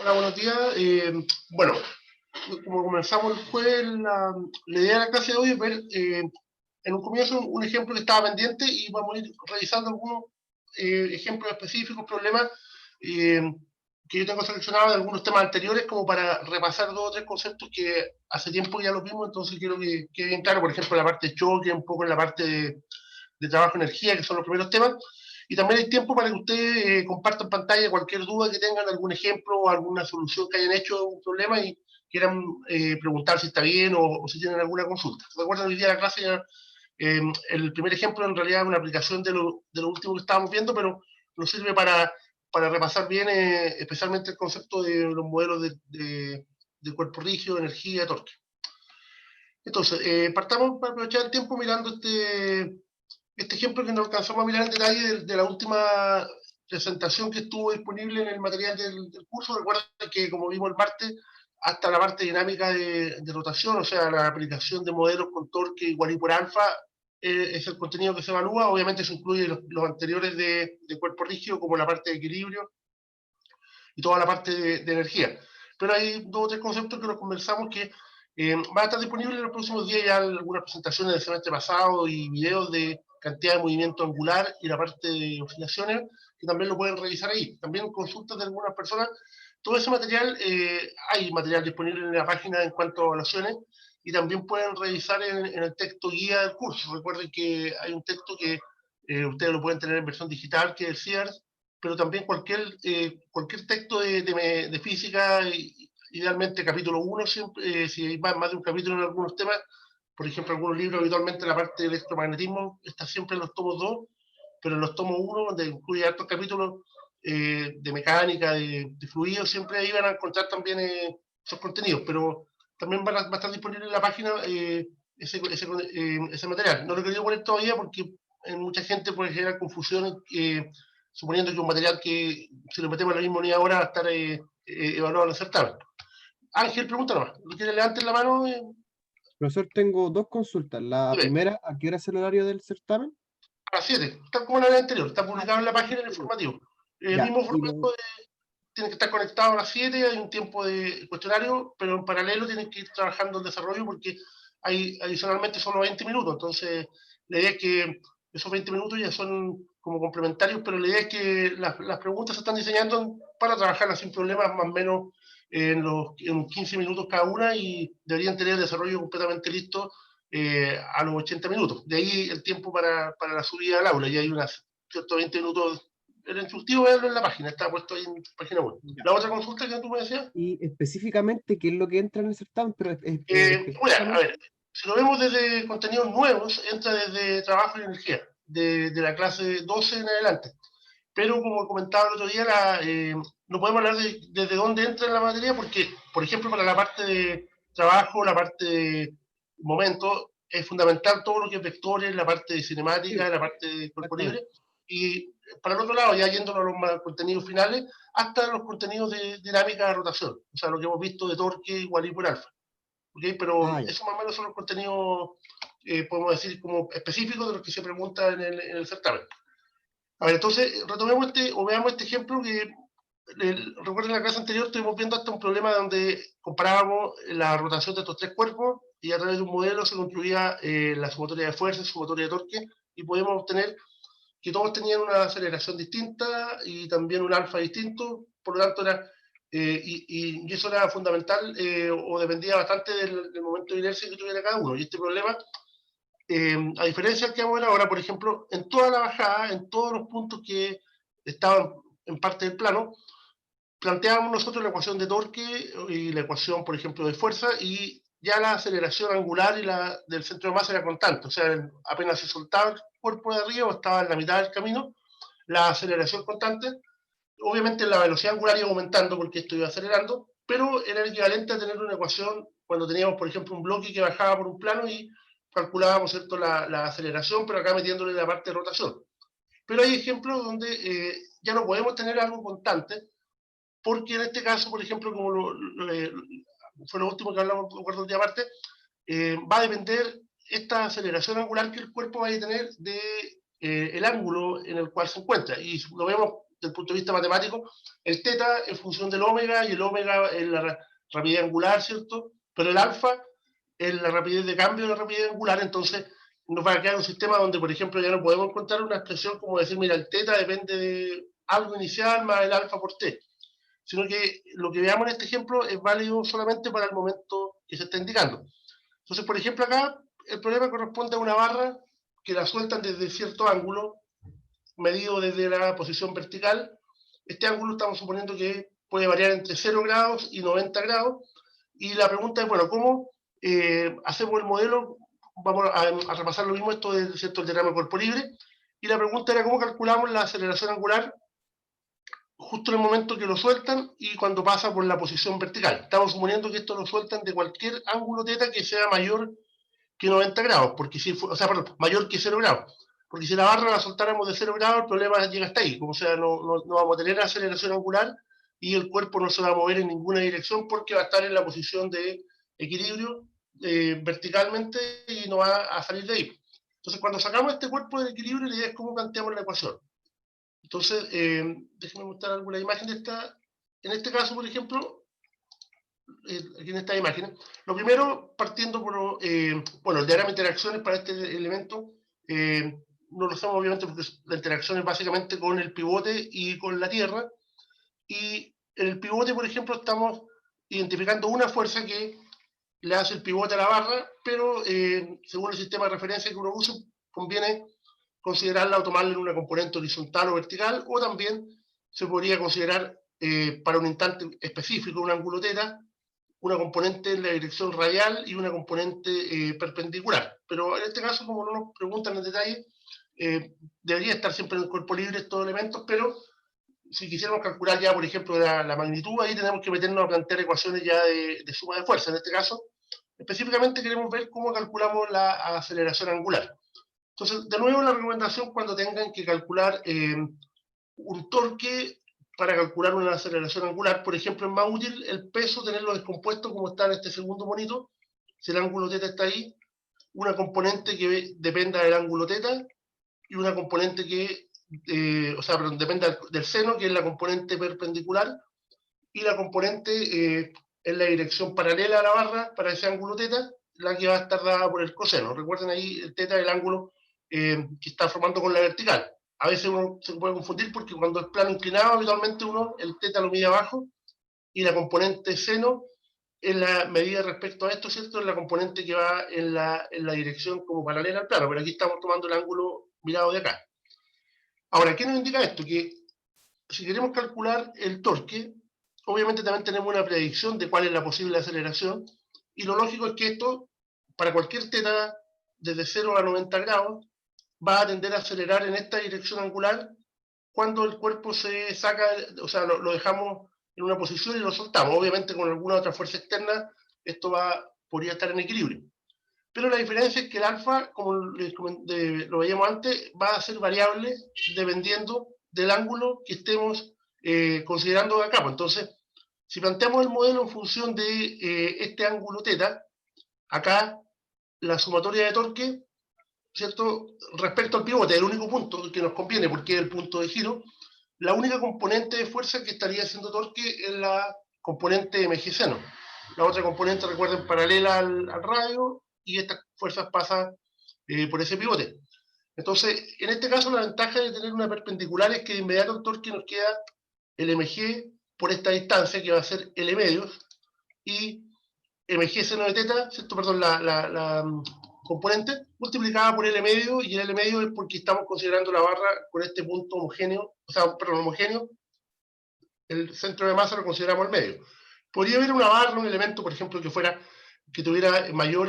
Hola, buenos días. Bueno, como comenzamos el jueves, la idea de la clase de hoy es ver en un comienzo un ejemplo que estaba pendiente y vamos a ir revisando algunos ejemplos específicos, problemas eh, que yo tengo seleccionados de algunos temas anteriores como para repasar dos o tres conceptos que hace tiempo ya los vimos, entonces quiero que quede bien claro, por ejemplo, la parte de choque, un poco en la parte de trabajo energía, que son los primeros temas. Y también hay tiempo para que ustedes compartan pantalla cualquier duda que tengan, algún ejemplo o alguna solución que hayan hecho a un problema y quieran preguntar si está bien o si tienen alguna consulta. Recuerden, hoy día la clase ya, el primer ejemplo en realidad es una aplicación de lo último que estábamos viendo, pero nos sirve para repasar bien especialmente el concepto de los modelos de cuerpo rígido, energía, torque. Entonces, partamos para aprovechar el tiempo mirando este ejemplo que no alcanzamos a mirar en detalle de la última presentación que estuvo disponible en el material del curso. Recuerden que, como vimos el martes, hasta la parte dinámica de rotación, o sea, la aplicación de modelos con torque igual y por alfa, es el contenido que se evalúa. Obviamente se incluye los anteriores de cuerpo rígido, como la parte de equilibrio y toda la parte de energía. Pero hay dos o tres conceptos que nos conversamos que van a estar disponibles en los próximos días, ya algunas presentaciones del semestre pasado y videos de cantidad de movimiento angular y la parte de oscilaciones, que también lo pueden revisar ahí. También consultas de algunas personas. Todo ese material, hay material disponible en la página en cuanto a evaluaciones y también pueden revisar en el texto guía del curso. Recuerden que hay un texto que ustedes lo pueden tener en versión digital, que es el CIARS, pero también cualquier texto de física, idealmente capítulo 1, si hay más de un capítulo en algunos temas, por ejemplo, algunos libros habitualmente la parte del electromagnetismo está siempre en los tomos 2, pero en los tomos 1, donde incluye altos capítulos de mecánica, de fluidos, siempre ahí van a encontrar también esos contenidos, pero también va a estar disponible en la página ese material. No lo he querido poner todavía porque en mucha gente puede generar confusión suponiendo que un material que si lo metemos en la misma unidad ahora va a estar evaluado en el certamen. Ángel, pregunta nomás. ¿Lo quiere levantar la mano? Profesor, tengo dos consultas. La Dime. primera, ¿a qué hora es el horario del certamen? A las 7, está como la vez anterior, está Ah, publicado en está la como el página del anterior. informativo. El Ya, mismo y formato tiene que estar conectado a las 7, hay un tiempo de cuestionario, pero en paralelo tienen que ir trabajando el desarrollo porque hay adicionalmente solo 20 minutos, entonces la idea es que esos 20 minutos ya son como complementarios, pero la idea es que las preguntas se están diseñando para trabajarlas sin problemas, más o menos en 15 minutos cada una y deberían tener el desarrollo completamente listo a los 80 minutos. De ahí el tiempo para la subida al aula, y hay unas 120 minutos. El instructivo es en la página, está puesto ahí en página web. ya. La otra consulta que tú me decías, Y específicamente, ¿qué es lo que entra en el certamen? Pero bueno, a específicamente, ver, si lo vemos desde contenidos nuevos, entra desde trabajo y energía, de la clase 12 en adelante. Pero como comentaba el otro día, no podemos hablar desde dónde entra en la materia porque, por ejemplo, para la parte de trabajo, la parte de momento, es fundamental todo lo que es vectores, la parte de sí, cinemática, la parte de cuerpo libre. exactamente. Y para el otro lado, ya yéndonos a los contenidos finales, hasta los contenidos de dinámica de rotación, o sea, lo que hemos visto de torque igual y por alfa. ¿Okay? Pero Ah, ya. eso más o menos son los contenidos, podemos decir, como específicos de los que se preguntan en el certamen. A ver, entonces retomemos o veamos este ejemplo que recuerden en la clase anterior estuvimos viendo hasta un problema donde comparábamos la rotación de estos tres cuerpos y a través de un modelo se construía la sumatoria de fuerzas, sumatoria de torque y podemos obtener que todos tenían una aceleración distinta y también un alfa distinto, por lo tanto y eso era fundamental o dependía bastante del momento de inercia que tuviera cada uno. Y este problema a diferencia del que vamos a ver ahora, por ejemplo, en toda la bajada, en todos los puntos que estaban en parte del plano, planteábamos nosotros la ecuación de torque y la ecuación, por ejemplo, de fuerza, y ya la aceleración angular y la del centro de masa era constante, o sea, apenas se soltaba el cuerpo de arriba o estaba en la mitad del camino, la aceleración constante, obviamente la velocidad angular iba aumentando porque esto iba acelerando, pero era el equivalente a tener una ecuación cuando teníamos, por ejemplo, un bloque que bajaba por un plano y calculábamos ¿cierto? La aceleración, pero acá metiéndole la parte de rotación. Pero hay ejemplos donde ya no podemos tener algo constante, porque en este caso, por ejemplo, como fue lo último que hablamos, recuerdo el día aparte, va a depender esta aceleración angular que el cuerpo va a tener de el ángulo en el cual se encuentra. Y lo vemos el punto de vista matemático, el teta en función del omega, y el omega es la rapidez angular, ¿cierto? Pero el alfa es la rapidez de cambio de la rapidez angular. Entonces nos va a quedar un sistema donde, por ejemplo, ya no podemos encontrar una expresión como decir, mira, el teta depende de algo inicial más el alfa por t, sino que lo que veamos en este ejemplo es válido solamente para el momento que se está indicando. Entonces, por ejemplo, acá el problema corresponde a una barra que la sueltan desde cierto ángulo, medido desde la posición vertical. Este ángulo estamos suponiendo que puede variar entre 0 grados y 90 grados. Y la pregunta es, bueno, ¿cómo hacemos el modelo? Vamos a repasar lo mismo, esto es, ¿cierto?, el diagrama de cuerpo libre. Y la pregunta era cómo calculamos la aceleración angular justo en el momento que lo sueltan y cuando pasa por la posición vertical. Estamos suponiendo que esto lo sueltan de cualquier ángulo θ que sea mayor que 90 grados, porque si o sea, perdón, mayor que 0 grados. Porque si la barra la soltáramos de 0 grados, el problema llega hasta ahí. O sea, no vamos a tener aceleración angular y el cuerpo no se va a mover en ninguna dirección porque va a estar en la posición de equilibrio verticalmente y no va a salir de ahí. Entonces, cuando sacamos este cuerpo del equilibrio, la idea es cómo planteamos la ecuación. Entonces, déjenme mostrar alguna imagen de esta. En este caso, por ejemplo, aquí en esta imagen, lo primero, partiendo por, bueno, el diagrama de interacciones para este elemento, no lo hacemos obviamente porque la interacción es básicamente con el pivote y con la Tierra, y en el pivote, por ejemplo, estamos identificando una fuerza que le hace el pivote a la barra, pero según el sistema de referencia que uno usa, conviene considerarla o tomarla en una componente horizontal o vertical, o también se podría considerar para un instante específico, un ángulo θ, una componente en la dirección radial y una componente perpendicular. Pero en este caso, como no nos preguntan en detalle, debería estar siempre en el cuerpo libre estos elementos, pero si quisiéramos calcular ya, por ejemplo, la magnitud, ahí tenemos que meternos a plantear ecuaciones ya de suma de fuerza. En este caso, específicamente queremos ver cómo calculamos la aceleración angular. Entonces, de nuevo, la recomendación cuando tengan que calcular un torque para calcular una aceleración angular, por ejemplo, es más útil el peso tenerlo descompuesto como está en este segundo monito. Si el ángulo θ está ahí, una componente que dependa del ángulo θ y una componente que, o sea, perdón, dependa del seno, que es la componente perpendicular, y la componente en la dirección paralela a la barra para ese ángulo θ, la que va a estar dada por el coseno. Recuerden ahí, el θ es el ángulo que está formando con la vertical. A veces uno se puede confundir porque cuando es plano inclinado, habitualmente uno el θ lo mide abajo y la componente seno es la medida respecto a esto, ¿cierto? Es la componente que va en la dirección como paralela al plano, pero aquí estamos tomando el ángulo mirado de acá. Ahora, ¿qué nos indica esto? Que si queremos calcular el torque, obviamente también tenemos una predicción de cuál es la posible aceleración, y lo lógico es que esto, para cualquier θ desde 0 a 90 grados, va a tender a acelerar en esta dirección angular cuando el cuerpo se saca, o sea, lo dejamos en una posición y lo soltamos. Obviamente con alguna otra fuerza externa esto podría estar en equilibrio. Pero la diferencia es que el alfa, como lo veíamos antes, va a ser variable dependiendo del ángulo que estemos considerando acá. Entonces, si planteamos el modelo en función de este ángulo θ, acá la sumatoria de torque, ¿cierto? Respecto al pivote, el único punto que nos conviene, porque es el punto de giro, la única componente de fuerza que estaría haciendo torque es la componente mg seno. La otra componente, recuerden, paralela al radio, y estas fuerzas pasan por ese pivote. Entonces, en este caso, la ventaja de tener una perpendicular es que de inmediato el torque nos queda el mg por esta distancia, que va a ser L medios, y mg seno de θ, ¿cierto? Perdón, la componente multiplicada por L medio, y el L medio es porque estamos considerando la barra con este punto homogéneo, o sea, perdón, homogéneo, el centro de masa lo consideramos el medio. Podría haber una barra, un elemento, por ejemplo, que tuviera mayor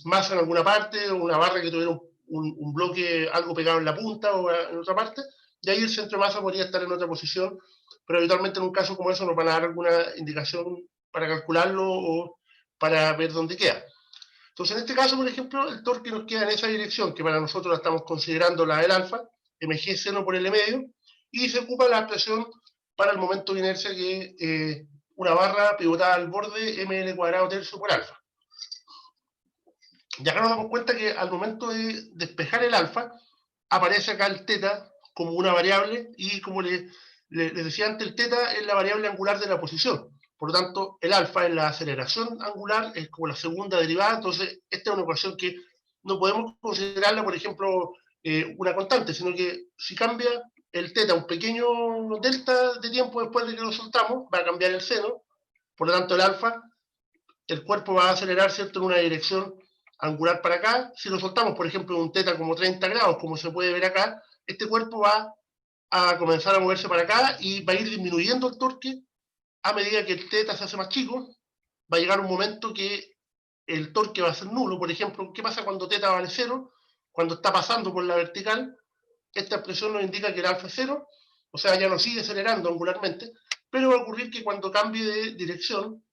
masa en alguna parte, o una barra que tuviera un bloque algo pegado en la punta o en otra parte, y ahí el centro de masa podría estar en otra posición, pero habitualmente en un caso como eso nos van a dar alguna indicación para calcularlo o para ver dónde queda. Entonces, en este caso, por ejemplo, el torque nos queda en esa dirección, que para nosotros la estamos considerando la del alfa, mg seno por L medio, y se ocupa la expresión para el momento de inercia, que una barra pivotada al borde ml cuadrado tercio por alfa. Y acá nos damos cuenta que al momento de despejar el alfa, aparece acá el θ como una variable, y como les Les decía antes, el teta es la variable angular de la posición. Por lo tanto, el alfa es la aceleración angular, es como la segunda derivada. Entonces, esta es una ecuación que no podemos considerarla, por ejemplo, una constante, sino que si cambia el teta un pequeño delta de tiempo después de que lo soltamos, va a cambiar el seno. Por lo tanto, el alfa, el cuerpo va a acelerar, ¿cierto?, en una dirección angular para acá. Si lo soltamos, por ejemplo, en un teta como 30 grados, como se puede ver acá, este cuerpo va a comenzar a moverse para acá y va a ir disminuyendo el torque a medida que el teta se hace más chico. Va a llegar un momento que el torque va a ser nulo. Por ejemplo, ¿qué pasa cuando teta vale 0? Cuando está pasando por la vertical, esta expresión nos indica que el alfa es 0, o sea, ya no sigue acelerando angularmente, pero va a ocurrir que cuando cambie de dirección,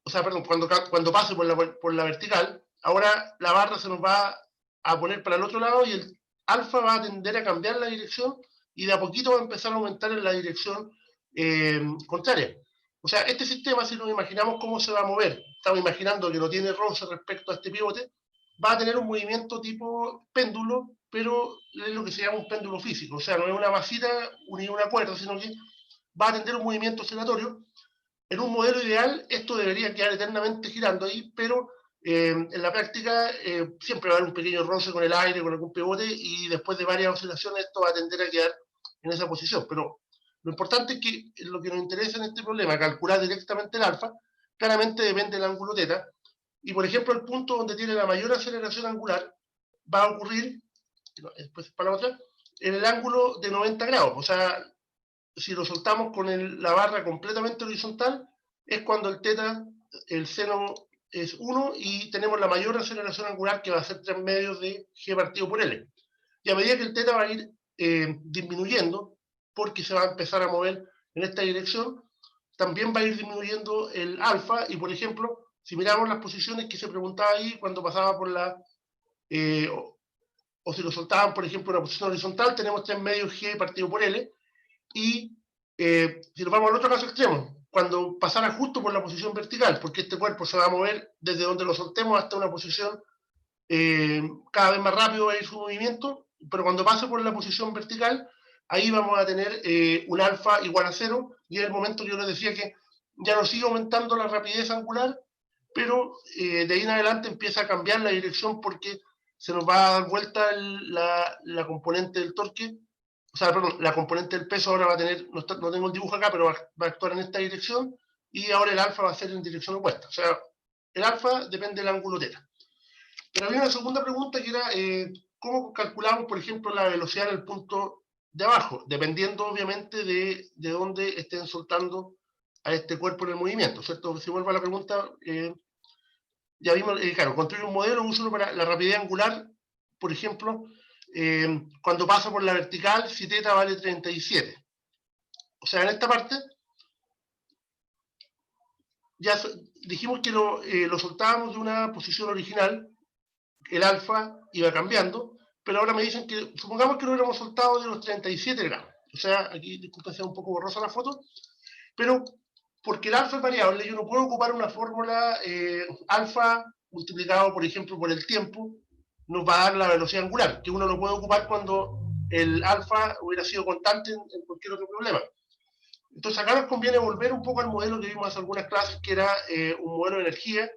o sea, perdón, cuando pase por la vertical, ahora la barra se nos va a poner para el otro lado y el alfa va a tender a cambiar la dirección y de a poquito va a empezar a aumentar en la dirección contraria. O sea, este sistema, si nos imaginamos cómo se va a mover, estamos imaginando que no tiene roce respecto a este pivote, va a tener un movimiento tipo péndulo, pero es lo que se llama un péndulo físico. O sea, no es una masita ni una cuerda, sino que va a tener un movimiento oscilatorio. En un modelo ideal, esto debería quedar eternamente girando ahí, pero en la práctica siempre va a haber un pequeño roce con el aire, con algún pivote, y después de varias oscilaciones esto va a tender a quedar en esa posición. Pero lo importante es que lo que nos interesa en este problema, calcular directamente el alfa, claramente depende del ángulo teta, y por ejemplo el punto donde tiene la mayor aceleración angular va a ocurrir, después para la otra, en el ángulo de 90 grados. O sea, si lo soltamos con la barra completamente horizontal, es cuando el teta, el seno es 1 y tenemos la mayor aceleración angular, que va a ser 3 medios de g partido por L. Y a medida que el teta va a ir disminuyendo, porque se va a empezar a mover en esta dirección, también va a ir disminuyendo el alfa. Y por ejemplo, si miramos las posiciones que se preguntaba ahí cuando pasaba por la... o si lo soltaban, por ejemplo, en una posición horizontal, tenemos 3 medios g partido por L. Y si nos vamos al otro caso extremo, cuando pasara justo por la posición vertical, porque este cuerpo se va a mover desde donde lo soltemos hasta una posición cada vez más rápido va a ir su movimiento, pero cuando pase por la posición vertical, ahí vamos a tener un alfa igual a 0, y es el momento que yo les decía que ya no sigue aumentando la rapidez angular, pero de ahí en adelante empieza a cambiar la dirección porque se nos va a dar vuelta la componente del torque. O sea, perdón, la componente del peso ahora va a tener, no tengo el dibujo acá, pero va a actuar en esta dirección, y ahora el alfa va a ser en dirección opuesta. O sea, el alfa depende del ángulo teta. Pero había una segunda pregunta que era, ¿cómo calculamos, por ejemplo, la velocidad en el punto de abajo? Dependiendo, obviamente, de dónde estén soltando a este cuerpo en el movimiento, ¿cierto? Si vuelvo a la pregunta, ya vimos, claro, construir un modelo, úsalo para la rapidez angular, por ejemplo, cuando pasa por la vertical, si teta vale 37. O sea, en esta parte, ya dijimos que lo soltábamos de una posición original, el alfa iba cambiando, pero ahora me dicen que, supongamos que lo hubiéramos soltado de los 37 gramos. O sea, aquí, disculpen, sea un poco borrosa la foto, pero porque el alfa es variable, yo no puedo ocupar una fórmula alfa multiplicado, por ejemplo, por el tiempo, nos va a dar la velocidad angular, que uno lo puede ocupar cuando el alfa hubiera sido constante en cualquier otro problema. Entonces acá nos conviene volver un poco al modelo que vimos hace algunas clases, que era un modelo de energía,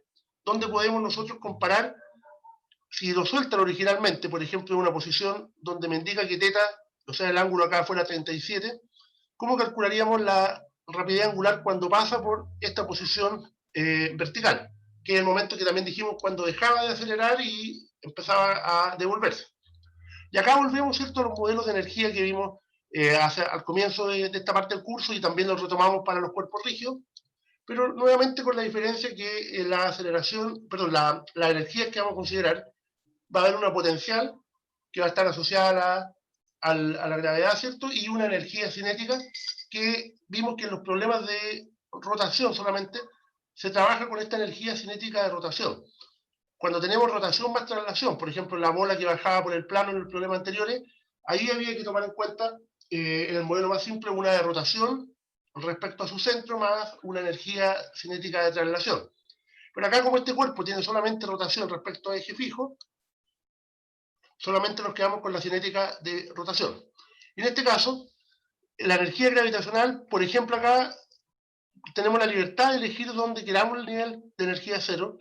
donde podemos nosotros comparar, si lo sueltan originalmente, por ejemplo, en una posición donde me indica que teta, o sea, el ángulo acá fuera 37, ¿cómo calcularíamos la rapidez angular cuando pasa por esta posición vertical? Que es el momento que también dijimos cuando dejaba de acelerar y empezaba a devolverse. Y acá volvemos, ¿cierto?, a los modelos de energía que vimos al comienzo de esta parte del curso, y también los retomamos para los cuerpos rígidos, pero nuevamente con la diferencia que la aceleración, perdón, la energía que vamos a considerar, va a haber una potencial que va a estar asociada a la gravedad, ¿cierto? Y una energía cinética que vimos que en los problemas de rotación solamente se trabaja con esta energía cinética de rotación. Cuando tenemos rotación más traslación, por ejemplo, la bola que bajaba por el plano en el problema anterior, ahí había que tomar en cuenta, en el modelo más simple, una de rotación respecto a su centro más una energía cinética de traslación. Pero acá, como este cuerpo tiene solamente rotación respecto a eje fijo, solamente nos quedamos con la cinética de rotación. Y en este caso, la energía gravitacional, por ejemplo, acá tenemos la libertad de elegir donde queramos el nivel de energía cero,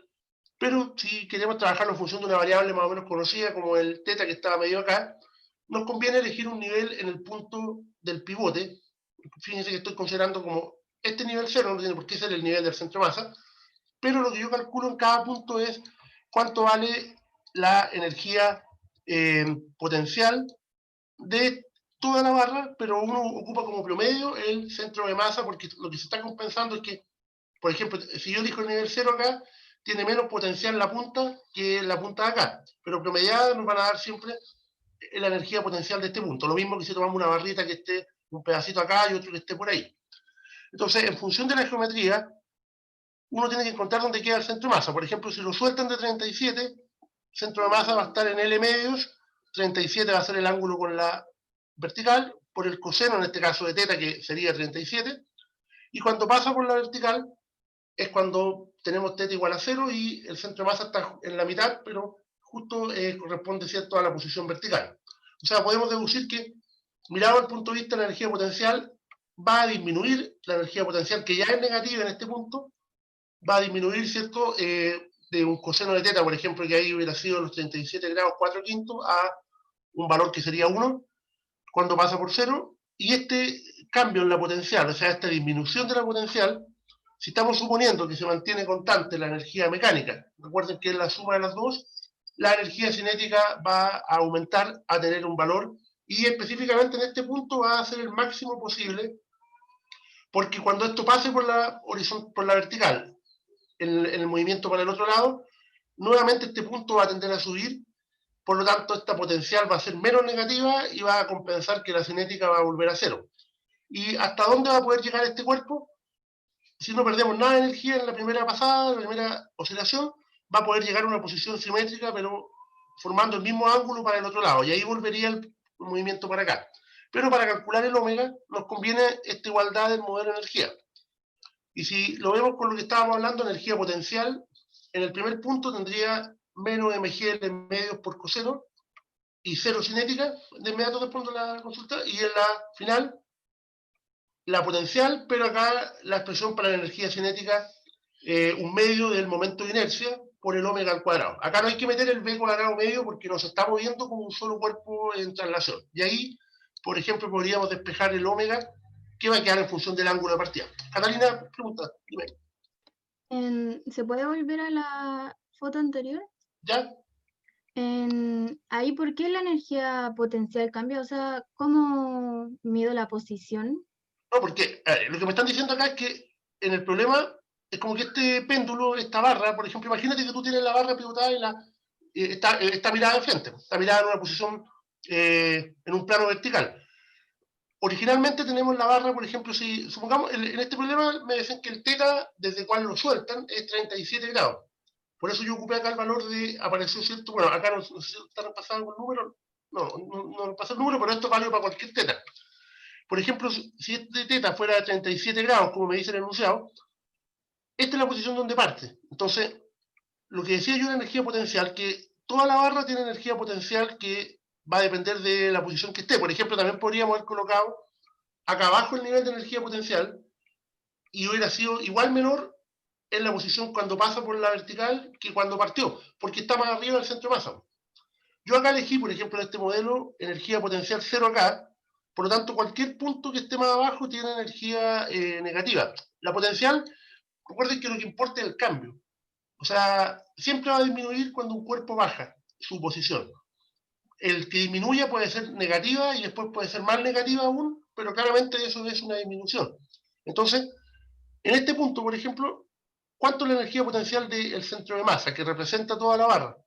pero si queremos trabajarlo en función de una variable más o menos conocida, como el teta que estaba medio acá, nos conviene elegir un nivel en el punto del pivote. Fíjense que estoy considerando como este nivel cero, no tiene por qué ser el nivel del centro de masa, pero lo que yo calculo en cada punto es cuánto vale la energía potencial de toda la barra, pero uno ocupa como promedio el centro de masa, porque lo que se está compensando es que, por ejemplo, si yo elijo el nivel cero acá, tiene menos potencial la punta que la punta de acá, pero promediada nos van a dar siempre la energía potencial de este punto. Lo mismo que si tomamos una barrita que esté un pedacito acá y otro que esté por ahí. Entonces, en función de la geometría, uno tiene que encontrar dónde queda el centro de masa. Por ejemplo, si lo sueltan de 37, centro de masa va a estar en L medios, 37 va a ser el ángulo con la vertical, por el coseno, en este caso de teta, que sería 37, y cuando pasa por la vertical, es cuando tenemos teta igual a 0 y el centro de masa está en la mitad, pero justo corresponde, ¿cierto?, a la posición vertical. O sea, podemos deducir que, mirado desde el punto de vista de la energía potencial, va a disminuir la energía potencial, que ya es negativa en este punto, va a disminuir, ¿cierto?, de un coseno de teta, por ejemplo, que ahí hubiera sido los 37 grados 4 quintos, a un valor que sería 1, cuando pasa por 0, y este cambio en la potencial, o sea, esta disminución de la potencial, si estamos suponiendo que se mantiene constante la energía mecánica, recuerden que es la suma de las dos, la energía cinética va a aumentar a tener un valor, y específicamente en este punto va a ser el máximo posible, porque cuando esto pase por la vertical, en el movimiento para el otro lado, nuevamente este punto va a tender a subir, por lo tanto esta potencial va a ser menos negativa y va a compensar que la cinética va a volver a cero. ¿Y hasta dónde va a poder llegar este cuerpo? Si no perdemos nada de energía en la primera pasada, en la primera oscilación, va a poder llegar a una posición simétrica, pero formando el mismo ángulo para el otro lado, y ahí volvería el movimiento para acá. Pero para calcular el omega, nos conviene esta igualdad del modelo de energía. Y si lo vemos con lo que estábamos hablando, energía potencial, en el primer punto tendría menos mgl medios por coseno y cero cinética, de inmediato después de la consulta, y en la final, la potencial, pero acá la expresión para la energía cinética, un medio del momento de inercia por el omega al cuadrado. Acá no hay que meter el b cuadrado medio porque nos está moviendo como un solo cuerpo en traslación. Y ahí, por ejemplo, podríamos despejar el omega, que va a quedar en función del ángulo de partida. Catalina, pregunta, dime. ¿Se puede volver a la foto anterior? ¿Ya? Ahí, ¿por qué la energía potencial cambia? O sea, ¿cómo mido la posición? No, porque lo que me están diciendo acá es que en el problema es como que este péndulo, esta barra, por ejemplo, imagínate que tú tienes la barra pivotada y está mirada de frente, está mirada en una posición, en un plano vertical. Originalmente tenemos la barra, por ejemplo, si supongamos, en este problema me dicen que el teta, desde cual lo sueltan, es 37 grados. Por eso yo ocupé acá el valor de, apareció cierto, bueno, acá no sé si están pasados con números, no pasé el número, pero esto vale para cualquier teta. Por ejemplo, si este teta fuera de 37 grados, como me dice el enunciado, esta es la posición donde parte. Entonces, lo que decía yo de energía potencial, que toda la barra tiene energía potencial que va a depender de la posición que esté. Por ejemplo, también podríamos haber colocado acá abajo el nivel de energía potencial y hubiera sido igual menor en la posición cuando pasa por la vertical que cuando partió, porque está más arriba del centro de masa. Yo acá elegí, por ejemplo, en este modelo, energía potencial cero acá, por lo tanto, cualquier punto que esté más abajo tiene energía negativa. La potencial, recuerden que lo que importa es el cambio. O sea, siempre va a disminuir cuando un cuerpo baja su posición. El que disminuya puede ser negativa y después puede ser más negativa aún, pero claramente eso es una disminución. Entonces, en este punto, por ejemplo, ¿cuánto es la energía potencial del centro de masa, que representa toda la barra?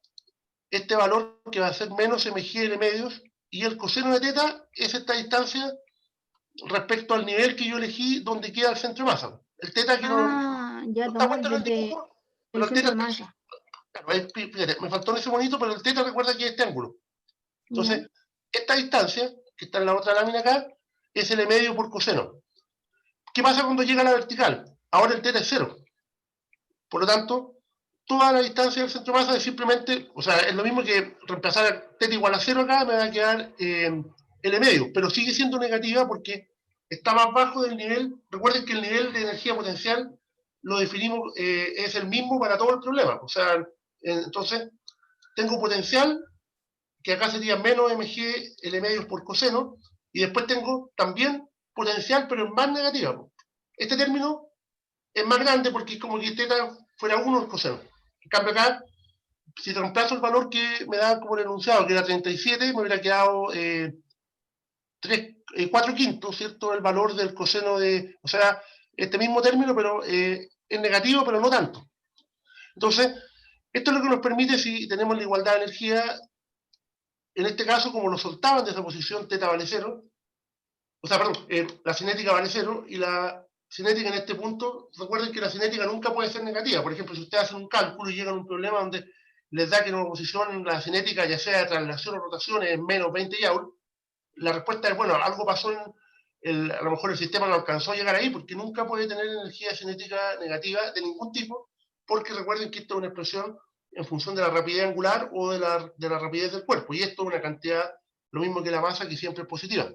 Este valor que va a ser menos mgl medios, y el coseno de teta es esta distancia respecto al nivel que yo elegí donde queda el centro de masa. El teta que Ya no está tomar puesto en el desde dibujo, pero el el centro teta, de masa. claro, fíjate, me faltó en ese bonito, pero el teta recuerda que es este ángulo. ¿Ya? Entonces, esta distancia, que está en la otra lámina acá, es L medio por coseno. ¿Qué pasa cuando llega a la vertical? Ahora el teta es cero. Por lo tanto, toda la distancia del centro de masa es simplemente, o sea, es lo mismo que reemplazar teta igual a cero acá, me va a quedar L medio, pero sigue siendo negativa porque está más bajo del nivel. Recuerden que el nivel de energía potencial lo definimos, es el mismo para todo el problema. O sea, entonces, tengo potencial, que acá sería menos mg L medios por coseno, y después tengo también potencial, pero en más negativa. Este término es más grande porque es como que θ fuera 1 el coseno. En cambio acá, si reemplazo el valor que me da como el enunciado, que era 37, me hubiera quedado 4 quintos, ¿cierto? El valor del coseno de, o sea, este mismo término, pero es negativo, pero no tanto. Entonces, esto es lo que nos permite, si tenemos la igualdad de energía, en este caso, como lo soltaban de esa posición, θ vale 0, o sea, perdón, la cinética vale 0, y la cinética en este punto, recuerden que la cinética nunca puede ser negativa. Por ejemplo, si ustedes hacen un cálculo y llegan a un problema donde les da que en una posición la cinética, ya sea de traslación o rotación, es menos 20 joule, la respuesta es, bueno, algo pasó a lo mejor el sistema no alcanzó a llegar ahí, porque nunca puede tener energía cinética negativa de ningún tipo, porque recuerden que esto es una expresión en función de la rapidez angular o de la rapidez del cuerpo, y esto es una cantidad, lo mismo que la masa, que siempre es positiva.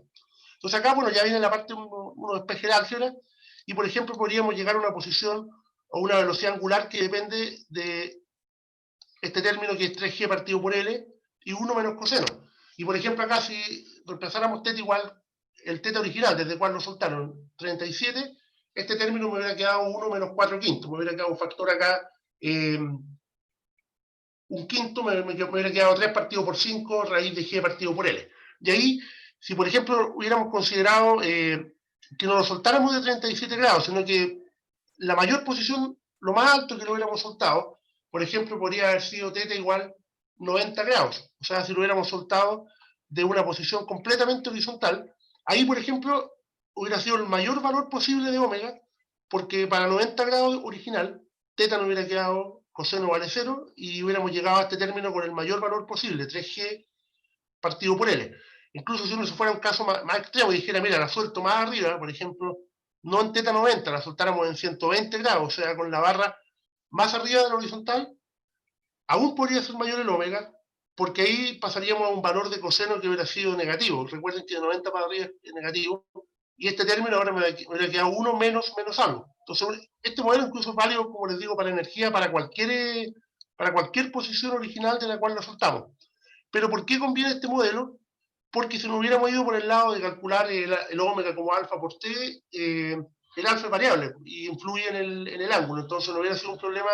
Entonces acá, bueno, ya viene la parte, uno despeje el álgebra, y por ejemplo podríamos llegar a una posición o una velocidad angular que depende de este término, que es 3g partido por L, y 1 menos coseno. Y por ejemplo acá, si reemplazáramos θ igual, el θ original, desde el cual lo soltaron, 37, este término me hubiera quedado 1 menos 4 quintos, me hubiera quedado un factor acá, un quinto, me hubiera quedado 3 partido por 5 raíz de g partido por L. Y ahí, si por ejemplo hubiéramos considerado que no lo soltáramos de 37 grados, sino que la mayor posición, lo más alto que lo hubiéramos soltado, por ejemplo, podría haber sido θ igual 90 grados. O sea, si lo hubiéramos soltado de una posición completamente horizontal, ahí, por ejemplo, hubiera sido el mayor valor posible de omega, porque para 90 grados original, θ no hubiera quedado coseno vale 0, y hubiéramos llegado a este término con el mayor valor posible, 3g partido por L. Incluso si uno se fuera a un caso más extremo y dijera, mira, la suelto más arriba, por ejemplo, no en θ 90, la soltáramos en 120 grados, o sea, con la barra más arriba de la horizontal, aún podría ser mayor el omega, porque ahí pasaríamos a un valor de coseno que hubiera sido negativo. Recuerden que de 90 para arriba es negativo, y este término ahora me hubiera quedado 1 menos algo. Entonces, este modelo incluso es válido, como les digo, para energía, para cualquier posición original de la cual la soltamos. Pero ¿por qué conviene este modelo? Porque si nos hubiéramos ido por el lado de calcular el omega como alfa por t, el alfa es variable y influye en el ángulo, entonces no hubiera sido un problema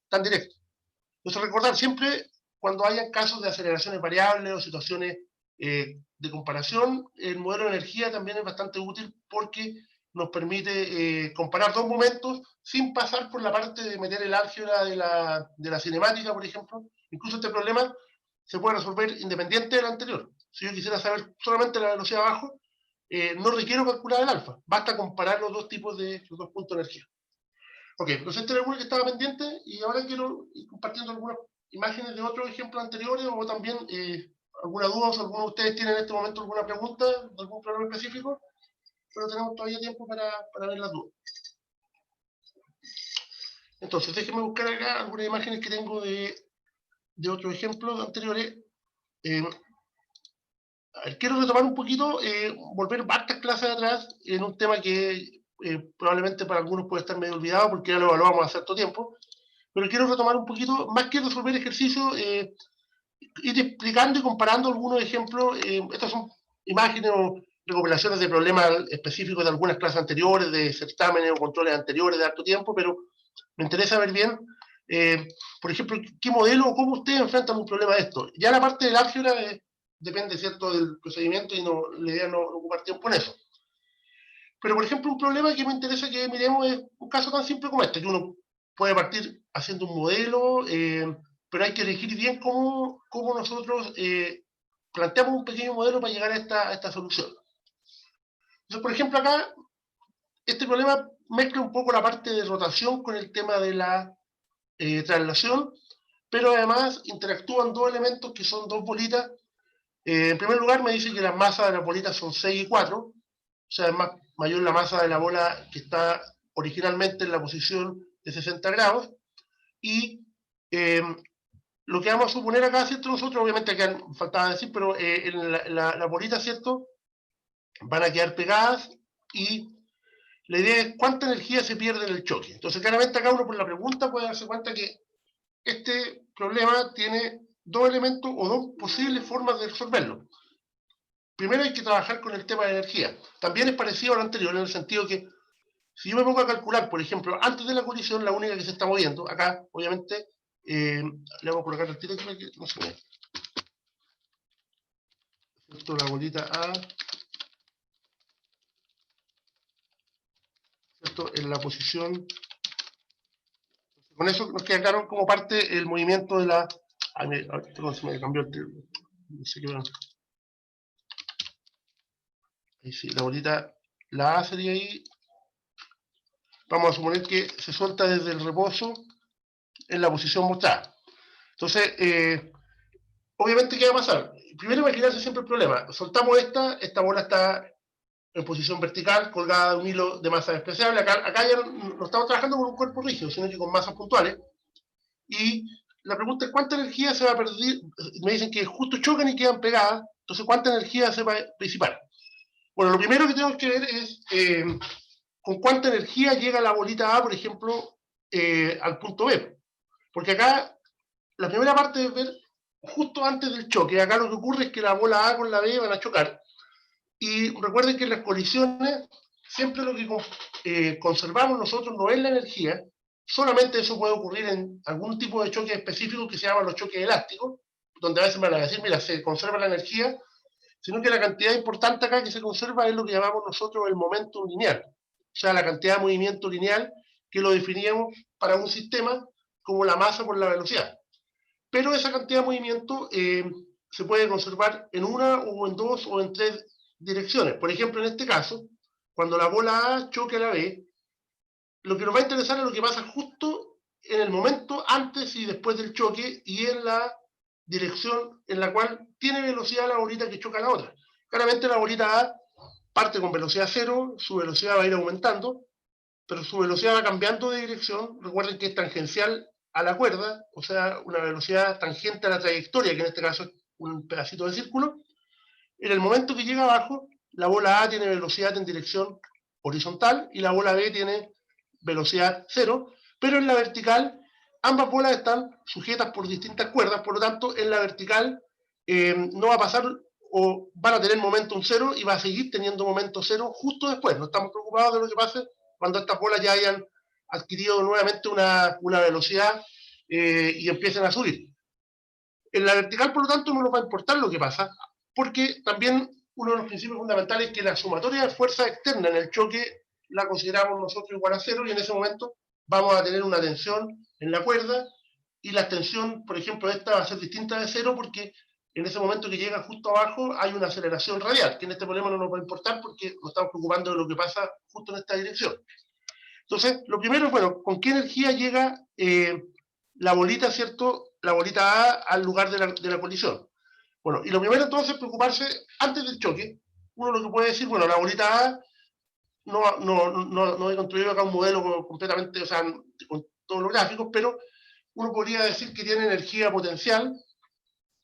tan directo. Entonces, recordar siempre, cuando hayan casos de aceleraciones variables o situaciones de comparación, el modelo de energía también es bastante útil, porque nos permite comparar dos momentos sin pasar por la parte de meter el álgebra de la cinemática, por ejemplo. Incluso este problema se puede resolver independiente del anterior. Si yo quisiera saber solamente la velocidad abajo, no requiero calcular el alfa, basta comparar los dos puntos de energía. Ok, entonces este era uno que estaba pendiente, y ahora quiero ir compartiendo algunas imágenes de otros ejemplos anteriores, o también alguna duda, o si alguno de ustedes tiene en este momento alguna pregunta de algún problema específico, pero tenemos todavía tiempo para ver las dudas. Entonces, déjenme buscar acá algunas imágenes que tengo de otros ejemplos anteriores. Quiero retomar un poquito, volver varias clases atrás, en un tema que probablemente para algunos puede estar medio olvidado, porque ya lo evaluamos hace cierto tiempo, pero quiero retomar un poquito, más que resolver ejercicios, ir explicando y comparando algunos ejemplos. Estas son imágenes o recopilaciones de problemas específicos de algunas clases anteriores, de certámenes o controles anteriores de harto tiempo, pero me interesa ver bien, por ejemplo, qué modelo o cómo ustedes enfrentan un problema de esto. Ya la parte del álgebra depende, ¿cierto?, del procedimiento, y la idea no ocupar tiempo en eso. Pero, por ejemplo, un problema que me interesa que miremos es un caso tan simple como este, que uno puede partir haciendo un modelo, pero hay que elegir bien cómo nosotros planteamos un pequeño modelo para llegar a esta solución. Entonces, por ejemplo, acá, este problema mezcla un poco la parte de rotación con el tema de la traslación, pero además interactúan dos elementos que son dos bolitas. En primer lugar, me dice que las masas de las bolitas son 6 y 4, o sea, es mayor la masa de la bola que está originalmente en la posición de 60 grados, y lo que vamos a suponer acá, ¿cierto? Nosotros, obviamente, que faltaba decir, pero en la bolita, ¿cierto?, van a quedar pegadas y la idea es cuánta energía se pierde en el choque. Entonces, claramente acá uno por la pregunta puede darse cuenta que este problema tiene dos elementos o dos posibles formas de resolverlo. Primero hay que trabajar con el tema de energía. También es parecido al anterior en el sentido que si yo me pongo a calcular, por ejemplo, antes de la colisión, la única que se está moviendo, acá, obviamente, le vamos a colocar el tiro que no se mueve. Esto, la bolita A, ¿cierto? En la posición. Con eso nos queda claro como parte el movimiento de la. Perdón, se me cambió el tiro. No sé qué. Ahí sí, la bolita, la A sería ahí. Vamos a suponer que se suelta desde el reposo en la posición mostrada. Entonces, obviamente, ¿qué va a pasar? Primero, imaginarse siempre el problema. Soltamos esta bola está en posición vertical, colgada de un hilo de masa despreciable. Acá ya no estamos trabajando con un cuerpo rígido, sino que con masas puntuales. Y la pregunta es, ¿cuánta energía se va a perder? Me dicen que justo chocan y quedan pegadas. Entonces, ¿cuánta energía se va a disipar? Bueno, lo primero que tenemos que ver es con cuánta energía llega la bolita A, por ejemplo, al punto B. Porque acá, la primera parte es ver justo antes del choque. Acá lo que ocurre es que la bola A con la B van a chocar. Y recuerden que en las colisiones, siempre lo que conservamos nosotros no es la energía, solamente eso puede ocurrir en algún tipo de choque específico que se llaman los choques elásticos, donde a veces van a decir, mira, se conserva la energía, sino que la cantidad importante acá que se conserva es lo que llamamos nosotros el momento lineal, o sea, la cantidad de movimiento lineal que lo definíamos para un sistema como la masa por la velocidad. Pero esa cantidad de movimiento se puede conservar en una o en dos o en tres direcciones. Por ejemplo, en este caso, cuando la bola A choque a la B, lo que nos va a interesar es lo que pasa justo en el momento antes y después del choque y en la dirección en la cual tiene velocidad la bolita que choca a la otra. Claramente la bolita A parte con velocidad cero, su velocidad va a ir aumentando, pero su velocidad va cambiando de dirección. Recuerden que es tangencial a la cuerda, o sea, una velocidad tangente a la trayectoria, que en este caso es un pedacito de círculo. En el momento que llega abajo, la bola A tiene velocidad en dirección horizontal y la bola B tiene velocidad cero, pero en la vertical ambas bolas están sujetas por distintas cuerdas, por lo tanto en la vertical no va a pasar o van a tener momento cero y va a seguir teniendo momento cero justo después. No estamos preocupados de lo que pase cuando estas bolas ya hayan adquirido nuevamente una velocidad y empiecen a subir. En la vertical, por lo tanto, no nos va a importar lo que pasa, porque también uno de los principios fundamentales es que la sumatoria de fuerza externa en el choque la consideramos nosotros igual a cero y en ese momento vamos a tener una tensión en la cuerda y la tensión, por ejemplo, esta va a ser distinta de cero porque en ese momento que llega justo abajo hay una aceleración radial, que en este problema no nos va a importar porque nos estamos preocupando de lo que pasa justo en esta dirección. Entonces, lo primero es, bueno, ¿con qué energía llega la bolita, ¿cierto? La bolita A al lugar de la colisión. Bueno, y lo primero entonces es preocuparse antes del choque. Uno lo que puede decir, bueno, la bolita A no he construido acá un modelo completamente, o sea, con todos los gráficos, pero uno podría decir que tiene energía potencial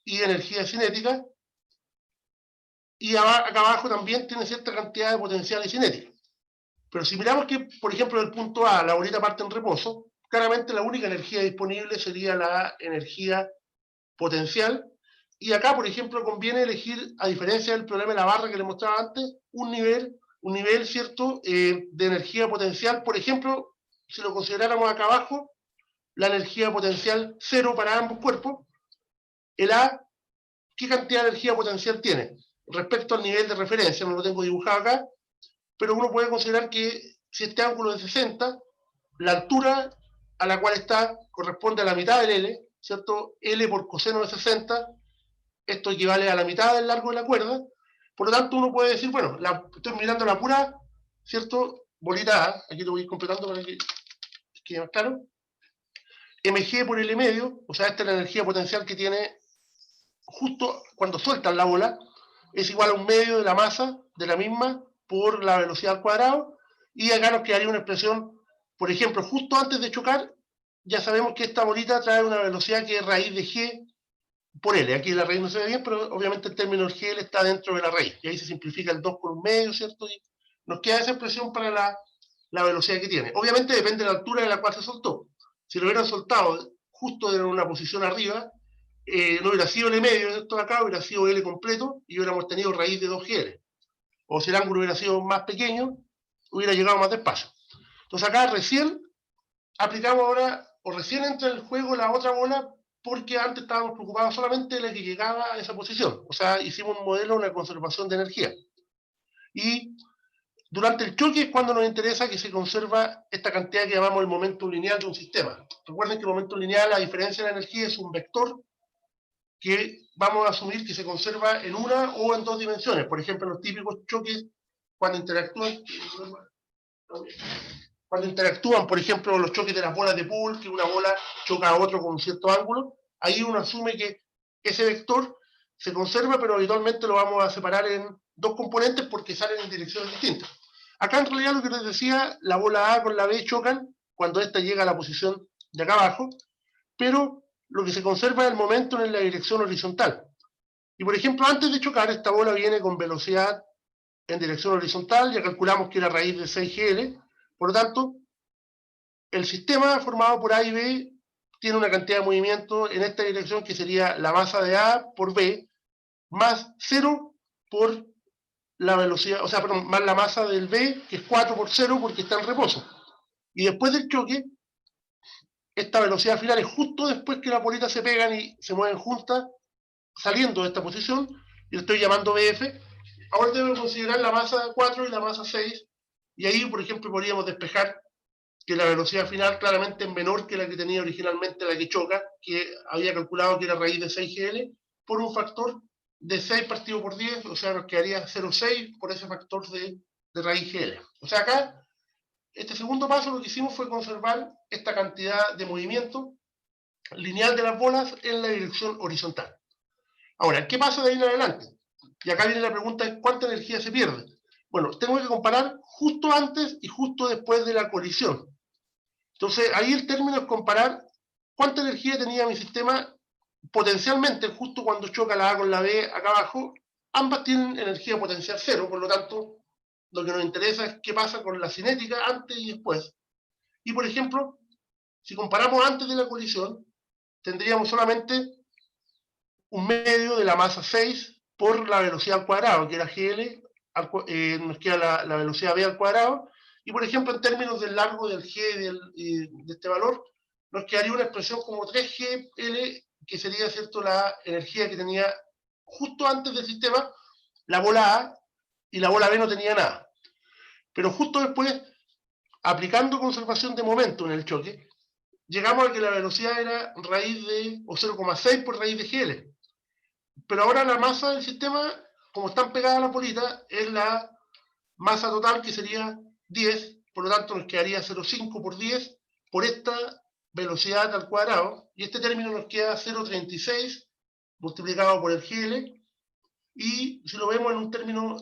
y energía cinética, y acá abajo también tiene cierta cantidad de potencial y cinética. Pero si miramos que, por ejemplo, del punto A la bolita parte en reposo, claramente la única energía disponible sería la energía potencial. Y acá, por ejemplo, conviene elegir, a diferencia del problema de la barra que le mostraba antes, un nivel ¿cierto?, de energía potencial. Por ejemplo, si lo consideráramos acá abajo, la energía potencial cero para ambos cuerpos, el A, ¿qué cantidad de energía potencial tiene? Respecto al nivel de referencia, no lo tengo dibujado acá, pero uno puede considerar que si este ángulo es de 60, la altura a la cual está corresponde a la mitad del L, ¿cierto? L por coseno de 60, esto equivale a la mitad del largo de la cuerda, por lo tanto uno puede decir, bueno, estoy mirando la pura, ¿cierto? Bolita A, aquí lo voy completando para que quede más claro, mg por L medio, o sea, esta es la energía potencial que tiene justo cuando sueltan la bola, es igual a un medio de la masa de la misma por la velocidad al cuadrado, y acá nos quedaría una expresión, por ejemplo, justo antes de chocar, ya sabemos que esta bolita trae una velocidad que es raíz de g por L. Aquí la raíz no se ve bien, pero obviamente el término GL está dentro de la raíz. Y ahí se simplifica el 2 por un medio, ¿cierto? Y nos queda esa expresión para la velocidad que tiene. Obviamente depende de la altura de la cual se soltó. Si lo hubieran soltado justo en una posición arriba, no hubiera sido L medio, ¿cierto? Acá hubiera sido L completo y hubiéramos tenido raíz de 2GL. O si el ángulo hubiera sido más pequeño, hubiera llegado más despacio. Entonces acá recién aplicamos ahora, o recién entra en el juego la otra bola, porque antes estábamos preocupados solamente de la que llegaba a esa posición. O sea, hicimos un modelo de una conservación de energía. Y durante el choque es cuando nos interesa que se conserva esta cantidad que llamamos el momento lineal de un sistema. Recuerden que el momento lineal, a diferencia de la energía, es un vector que vamos a asumir que se conserva en una o en dos dimensiones. Por ejemplo, los típicos choques cuando interactúan, por ejemplo, los choques de las bolas de pool, que una bola choca a otro con un cierto ángulo, ahí uno asume que ese vector se conserva, pero habitualmente lo vamos a separar en dos componentes porque salen en direcciones distintas. Acá en realidad lo que les decía, la bola A con la B chocan cuando esta llega a la posición de acá abajo, pero lo que se conserva es el momento en la dirección horizontal. Y por ejemplo, antes de chocar, esta bola viene con velocidad en dirección horizontal, ya calculamos que era raíz de 6GL, por lo tanto, el sistema formado por A y B tiene una cantidad de movimiento en esta dirección que sería la masa de A por B más 0 por la velocidad, o sea, perdón, más la masa del B, que es 4 por 0 porque está en reposo. Y después del choque, esta velocidad final es justo después que las bolitas se pegan y se mueven juntas, saliendo de esta posición, y lo estoy llamando BF. Ahora tengo que considerar la masa 4 y la masa 6, y ahí, por ejemplo, podríamos despejar que la velocidad final claramente es menor que la que tenía originalmente la que choca, que había calculado que era raíz de 6GL, por un factor de 6 partido por 10, o sea, nos quedaría 0,6 por ese factor de raíz GL. O sea, acá, este segundo paso lo que hicimos fue conservar esta cantidad de movimiento lineal de las bolas en la dirección horizontal. Ahora, ¿qué pasa de ahí en adelante? Y acá viene la pregunta, ¿cuánta energía se pierde? Bueno, tengo que comparar justo antes y justo después de la colisión. Entonces, ahí el término es comparar cuánta energía tenía mi sistema potencialmente justo cuando choca la A con la B acá abajo. Ambas tienen energía potencial cero, por lo tanto, lo que nos interesa es qué pasa con la cinética antes y después. Y, por ejemplo, si comparamos antes de la colisión, tendríamos solamente un medio de la masa 6 por la velocidad al cuadrado, que era GL, nos queda la velocidad V al cuadrado, y por ejemplo en términos del largo del G de este valor, nos quedaría una expresión como 3GL, que sería, ¿cierto?, la energía que tenía justo antes del sistema la bola A, y la bola B no tenía nada. Pero justo después, aplicando conservación de momento en el choque, llegamos a que la velocidad era raíz de, o 0,6 por raíz de GL. Pero ahora la masa del sistema, como están pegadas las bolitas, es la masa total, que sería 10, por lo tanto nos quedaría 0,5 por 10 por esta velocidad al cuadrado, y este término nos queda 0,36 multiplicado por el GL, y si lo vemos en un término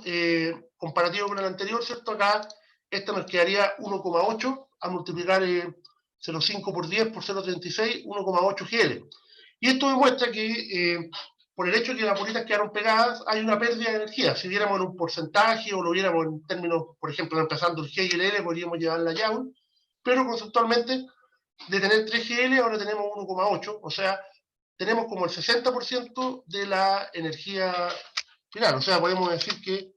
comparativo con el anterior, ¿cierto? Acá esta nos quedaría 1,8 a multiplicar 0,5 por 10 por 0,36, 1,8 GL. Y esto demuestra que por el hecho de que las bolitas quedaron pegadas, hay una pérdida de energía. Si viéramos en un porcentaje o lo viéramos en términos, por ejemplo, empezando el G y el L, podríamos llevarla a Joule, pero conceptualmente, de tener 3GL, ahora tenemos 1,8, o sea, tenemos como el 60% de la energía final. O sea, podemos decir que...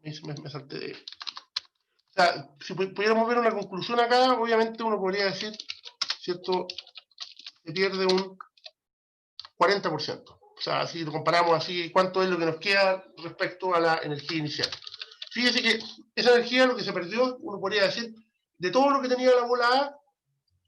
Me salté de... O sea, si pudiéramos ver una conclusión acá, obviamente uno podría decir, ¿cierto?, se pierde un 40%. O sea, si lo comparamos así, ¿cuánto es lo que nos queda respecto a la energía inicial? Fíjese que esa energía, lo que se perdió, uno podría decir, de todo lo que tenía la bola A,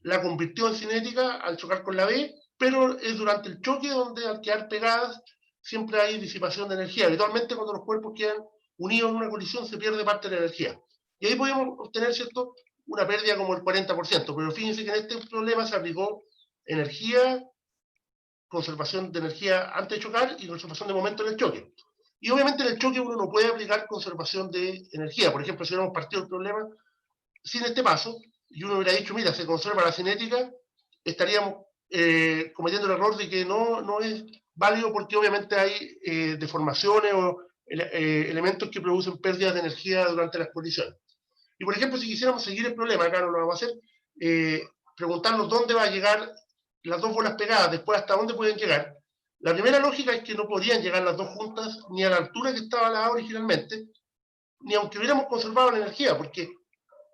la convirtió en cinética al chocar con la B, pero es durante el choque donde, al quedar pegadas, siempre hay disipación de energía. Habitualmente, cuando los cuerpos quedan unidos en una colisión, se pierde parte de la energía. Y ahí podemos obtener, ¿cierto?, una pérdida como el 40%. Pero fíjense que en este problema se aplicó energía, conservación de energía antes de chocar y conservación de momento en el choque. Y obviamente en el choque uno no puede aplicar conservación de energía. Por ejemplo, si hubiéramos partido el problema sin este paso, y uno hubiera dicho, mira, se conserva la cinética, estaríamos cometiendo el error de que no es válido porque obviamente hay deformaciones o elementos que producen pérdidas de energía durante las colisiones. Y por ejemplo, si quisiéramos seguir el problema, acá no lo vamos a hacer, preguntarnos dónde va a llegar las dos bolas pegadas, después hasta dónde pueden llegar. La primera lógica es que no podrían llegar las dos juntas ni a la altura que estaba la A originalmente, ni aunque hubiéramos conservado la energía, porque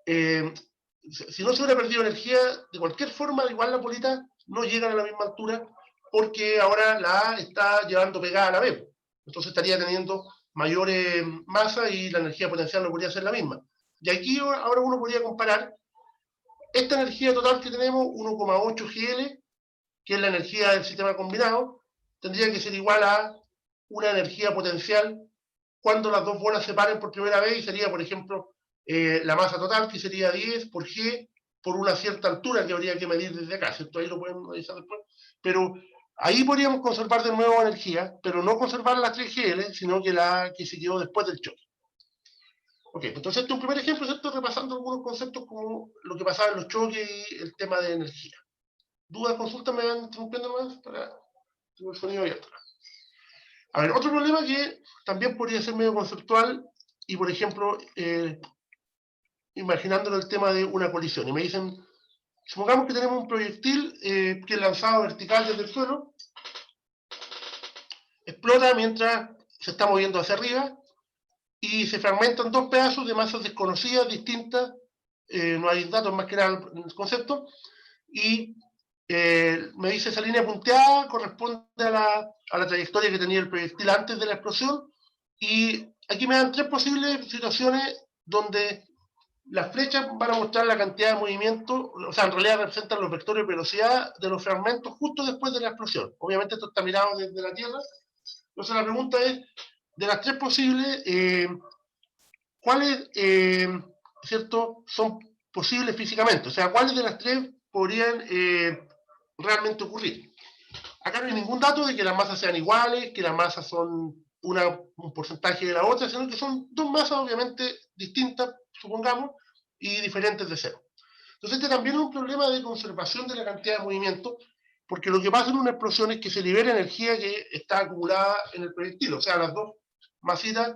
si no se hubiera perdido energía, de cualquier forma, igual las bolitas no llegan a la misma altura, porque ahora la A está llevando pegada a la B. Entonces estaría teniendo mayor masa y la energía potencial no podría ser la misma. Y aquí ahora uno podría comparar esta energía total que tenemos, 1,8 GL, que es la energía del sistema combinado, tendría que ser igual a una energía potencial cuando las dos bolas se paren por primera vez, y sería, por ejemplo, la masa total, que sería 10 por G, por una cierta altura que habría que medir desde acá, ¿cierto? Ahí lo pueden revisar después. Pero ahí podríamos conservar de nuevo energía, pero no conservar las 3 GL, sino que la que se quedó después del choque. Ok, entonces este es un primer ejemplo, ¿cierto? Repasando algunos conceptos como lo que pasaba en los choques y el tema de energía. ¿Dudas, consultas? ¿Me van interrumpiendo más? Para tener el sonido abierto. A ver, otro problema que también podría ser medio conceptual, y por ejemplo, imaginándolo el tema de una colisión, y me dicen, supongamos que tenemos un proyectil que es lanzado vertical desde el suelo, explota mientras se está moviendo hacia arriba, y se fragmentan dos pedazos de masas desconocidas, distintas, no hay datos más que nada en el concepto, y me dice esa línea punteada corresponde a la trayectoria que tenía el proyectil antes de la explosión, y aquí me dan tres posibles situaciones donde las flechas van a mostrar la cantidad de movimiento, o sea, en realidad representan los vectores de velocidad de los fragmentos justo después de la explosión. Obviamente esto está mirado desde la Tierra. Entonces la pregunta es, de las tres posibles, ¿cuáles, cierto, son posibles físicamente? O sea, ¿cuáles de las tres podrían realmente ocurrir? Acá no hay ningún dato de que las masas sean iguales, que las masas son un porcentaje de la otra, sino que son dos masas obviamente distintas, supongamos, y diferentes de cero. Entonces este también es un problema de conservación de la cantidad de movimiento, porque lo que pasa en una explosión es que se libera energía que está acumulada en el proyectil, o sea, las dos masitas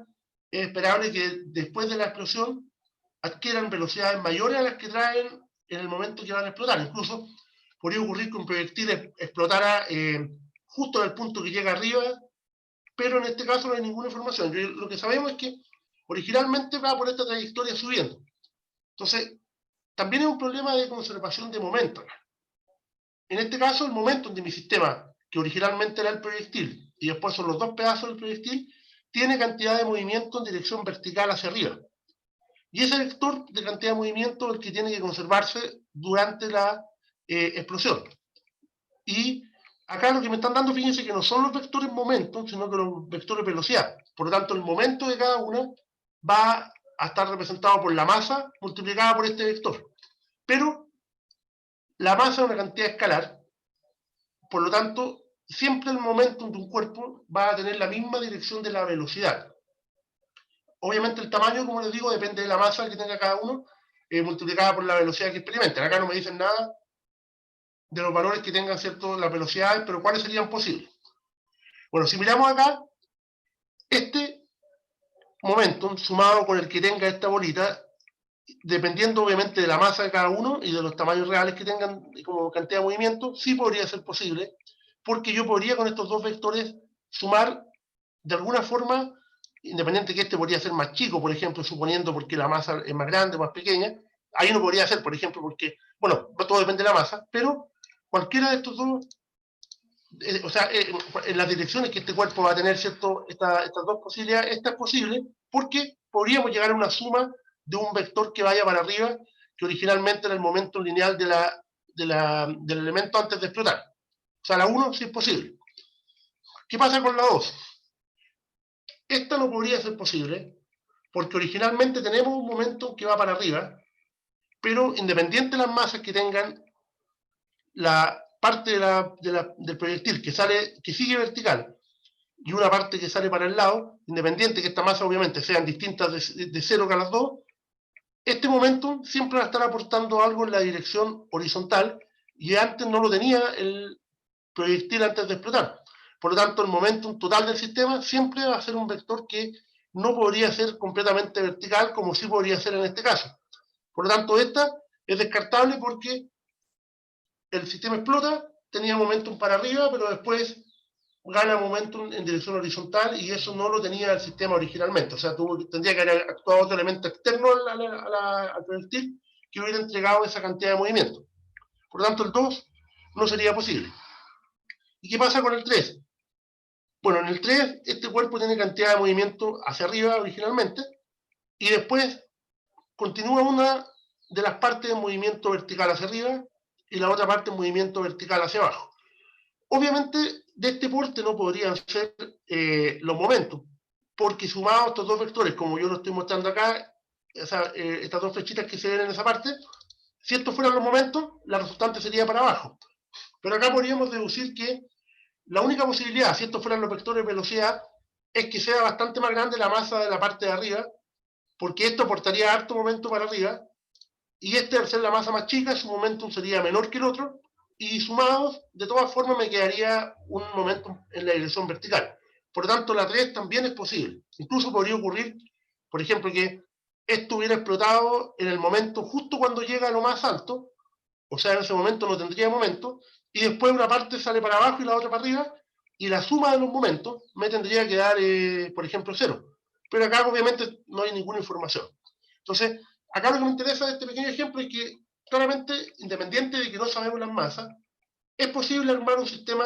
es esperable que después de la explosión adquieran velocidades mayores a las que traen en el momento que van a explotar. Incluso podría ocurrir que un proyectil explotara justo en el punto que llega arriba, pero en este caso no hay ninguna información. Lo que sabemos es que originalmente va por esta trayectoria subiendo. Entonces, también es un problema de conservación de momento. En este caso, el momento de mi sistema, que originalmente era el proyectil, y después son los dos pedazos del proyectil, tiene cantidad de movimiento en dirección vertical hacia arriba. Y ese vector de cantidad de movimiento es el que tiene que conservarse durante la explosión. Y acá lo que me están dando, fíjense que no son los vectores momento, sino que los vectores velocidad. Por lo tanto, el momento de cada una va a estar representado por la masa multiplicada por este vector. Pero la masa es una cantidad escalar, por lo tanto, siempre el momentum de un cuerpo va a tener la misma dirección de la velocidad. Obviamente el tamaño, como les digo, depende de la masa que tenga cada uno, multiplicada por la velocidad que experimenten. Acá no me dicen nada de los valores que tengan, ¿cierto?, las velocidades, pero ¿cuáles serían posibles? Bueno, si miramos acá, este momentum sumado con el que tenga esta bolita, dependiendo obviamente de la masa de cada uno y de los tamaños reales que tengan como cantidad de movimiento, sí podría ser posible, porque yo podría con estos dos vectores sumar de alguna forma, independiente que este podría ser más chico, por ejemplo, suponiendo porque la masa es más grande o más pequeña, ahí no podría ser, por ejemplo, porque, bueno, todo depende de la masa, pero cualquiera de estos dos, o sea, en las direcciones que este cuerpo va a tener, ¿cierto?, estas dos posibilidades, esta es posible, porque podríamos llegar a una suma de un vector que vaya para arriba, que originalmente era el momento lineal del elemento antes de explotar. O sea, la 1 sí es posible. ¿Qué pasa con la 2? Esta no podría ser posible, porque originalmente tenemos un momento que va para arriba, pero independiente de las masas que tengan, la parte del proyectil que sigue vertical y una parte que sale para el lado, independiente que estas masas obviamente sean distintas de cero que las dos, este momento siempre va a estar aportando algo en la dirección horizontal, y antes no lo tenía el proyectil antes de explotar. Por lo tanto, el momentum total del sistema siempre va a ser un vector que no podría ser completamente vertical como sí podría ser en este caso. Por lo tanto, esta es descartable porque el sistema explota, tenía momentum para arriba, pero después gana momentum en dirección horizontal y eso no lo tenía el sistema originalmente. O sea, tendría que haber actuado otro elemento externo al proyectil que hubiera entregado esa cantidad de movimiento. Por lo tanto, el 2 no sería posible. ¿Y qué pasa con el 3? Bueno, en el 3, este cuerpo tiene cantidad de movimiento hacia arriba originalmente y después continúa una de las partes en movimiento vertical hacia arriba y la otra parte en movimiento vertical hacia abajo. Obviamente, de este porte no podrían ser los momentos, porque sumados estos dos vectores, como yo lo estoy mostrando acá, estas dos flechitas que se ven en esa parte, si estos fueran los momentos, la resultante sería para abajo. Pero acá podríamos deducir que la única posibilidad, si estos fueran los vectores de velocidad, es que sea bastante más grande la masa de la parte de arriba, porque esto aportaría harto momento para arriba, y este, al ser la masa más chica, su momentum sería menor que el otro, y sumados, de todas formas, me quedaría un momentum en la dirección vertical. Por lo tanto, la 3 también es posible. Incluso podría ocurrir, por ejemplo, que esto hubiera explotado en el momento justo cuando llega a lo más alto, o sea, en ese momento no tendría momento, y después una parte sale para abajo y la otra para arriba, y la suma de los momentos me tendría que dar, por ejemplo, 0. Pero acá obviamente no hay ninguna información. Entonces, acá lo que me interesa de este pequeño ejemplo es que, claramente, independiente de que no sabemos las masas, es posible armar un sistema,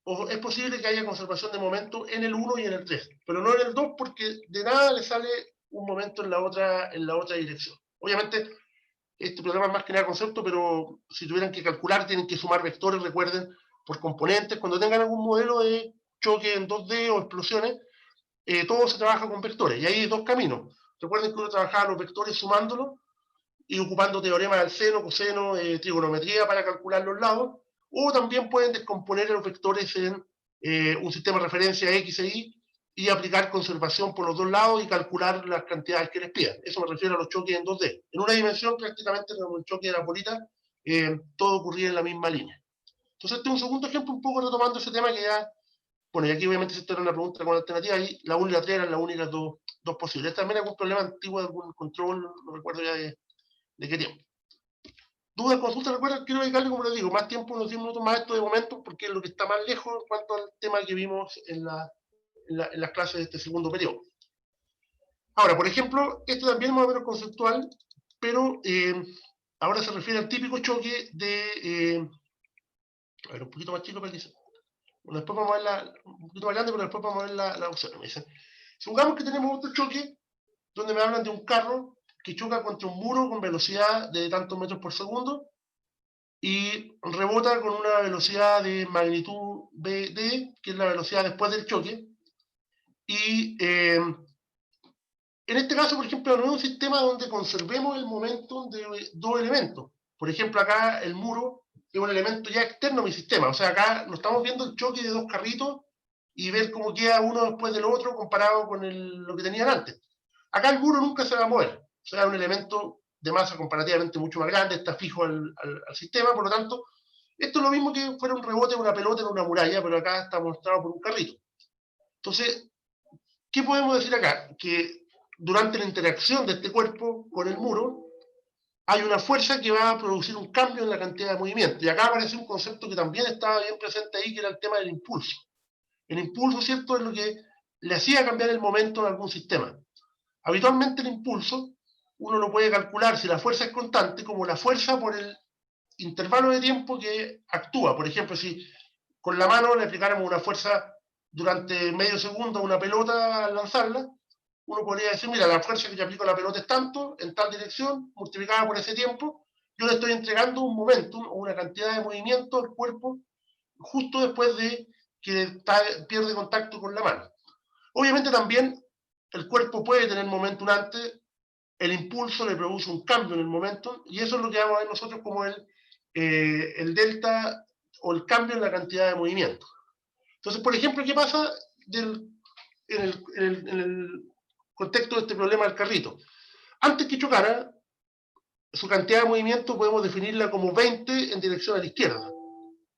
o es posible que haya conservación de momento en el 1 y en el 3, pero no en el 2 porque de nada le sale un momento en la otra dirección. Obviamente, este programa es más que nada concepto, pero si tuvieran que calcular, tienen que sumar vectores, recuerden, por componentes. Cuando tengan algún modelo de choque en 2D o explosiones, todo se trabaja con vectores, y hay dos caminos. Recuerden que uno trabajaba los vectores sumándolos y ocupando teoremas del seno, coseno, trigonometría para calcular los lados, o también pueden descomponer los vectores en un sistema de referencia X e Y y aplicar conservación por los dos lados y calcular las cantidades que les pidan. Eso me refiero a los choques en 2D. En una dimensión prácticamente como el choque de la bolita, todo ocurría en la misma línea. Entonces este es un segundo ejemplo un poco retomando ese tema que ya, bueno, y aquí obviamente se era una pregunta con alternativa, y la 1 y la 3 eran las únicas dos posibles. También algún problema antiguo de algún control, no recuerdo ya de qué tiempo. Dudas, consultas, recuerden, quiero dedicarle, como les digo, más tiempo, unos 10 minutos más a esto de momento, porque es lo que está más lejos en cuanto al tema que vimos en las clases de este segundo periodo. Ahora, por ejemplo, esto también es más o menos conceptual, pero ahora se refiere al típico choque de... a ver, un poquito más chico para que se... Bueno, después vamos a ver un poquito más grande, pero después vamos a ver la opción. Me dicen, supongamos que tenemos otro choque donde me hablan de un carro que choca contra un muro con velocidad de tantos metros por segundo y rebota con una velocidad de magnitud BD, que es la velocidad después del choque. Y en este caso, por ejemplo, no es un sistema donde conservemos el momento de dos elementos. Por ejemplo, acá el muro es un elemento ya externo a mi sistema. O sea, acá no estamos viendo el choque de dos carritos y ver cómo queda uno después del otro comparado con lo que tenían antes. Acá el muro nunca se va a mover. O sea, es un elemento de masa comparativamente mucho más grande, está fijo al sistema, por lo tanto, esto es lo mismo que fuera un rebote de una pelota en una muralla, pero acá está mostrado por un carrito. Entonces, ¿qué podemos decir acá? Que durante la interacción de este cuerpo con el muro, hay una fuerza que va a producir un cambio en la cantidad de movimiento. Y acá aparece un concepto que también estaba bien presente ahí, que era el tema del impulso. El impulso, ¿cierto?, es lo que le hacía cambiar el momento en algún sistema. Habitualmente el impulso, uno lo puede calcular si la fuerza es constante, como la fuerza por el intervalo de tiempo que actúa. Por ejemplo, si con la mano le aplicáramos una fuerza durante medio segundo a una pelota al lanzarla, uno podría decir, mira, la fuerza que yo aplico a la pelota es tanto, en tal dirección, multiplicada por ese tiempo, yo le estoy entregando un momentum o una cantidad de movimiento al cuerpo justo después de que pierde contacto con la mano. Obviamente también el cuerpo puede tener momentum antes, el impulso le produce un cambio en el momentum, y eso es lo que vamos a ver nosotros como el delta o el cambio en la cantidad de movimiento. Entonces, por ejemplo, ¿qué pasa en el contexto de este problema del carrito? Antes que chocara, su cantidad de movimiento podemos definirla como 20 en dirección a la izquierda.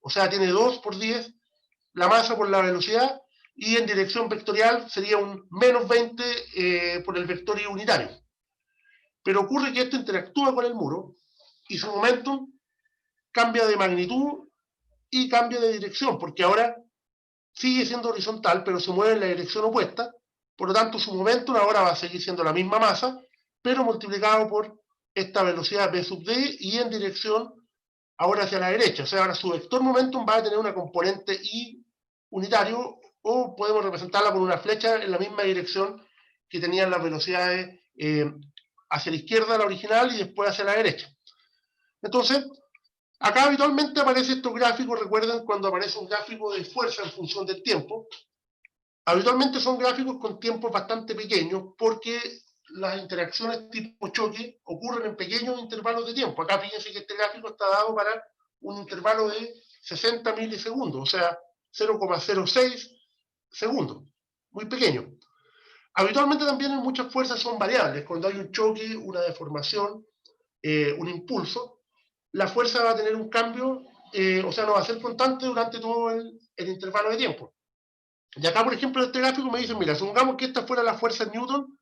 O sea, tiene 2 por 10 la masa por la velocidad, y en dirección vectorial sería un menos 20 por el vector I unitario. Pero ocurre que esto interactúa con el muro y su momentum cambia de magnitud y cambia de dirección, porque ahora sigue siendo horizontal, pero se mueve en la dirección opuesta. Por lo tanto, su momentum ahora va a seguir siendo la misma masa, pero multiplicado por esta velocidad v sub d y en dirección ahora hacia la derecha. O sea, ahora su vector momentum va a tener una componente i unitario, o podemos representarla con una flecha en la misma dirección que tenían las velocidades hacia la izquierda, la original, y después hacia la derecha. Entonces, acá habitualmente aparecen estos gráficos. Recuerden cuando aparece un gráfico de fuerza en función del tiempo. Habitualmente son gráficos con tiempos bastante pequeños, porque las interacciones tipo choque ocurren en pequeños intervalos de tiempo. Acá fíjense que este gráfico está dado para un intervalo de 60 milisegundos, o sea, 0,06 segundos, muy pequeño. Habitualmente también muchas fuerzas son variables. Cuando hay un choque, una deformación, un impulso, la fuerza va a tener un cambio, o sea, no va a ser constante durante todo el intervalo de tiempo. Y acá, por ejemplo, en este gráfico me dicen, mira, supongamos que esta fuera la fuerza Newton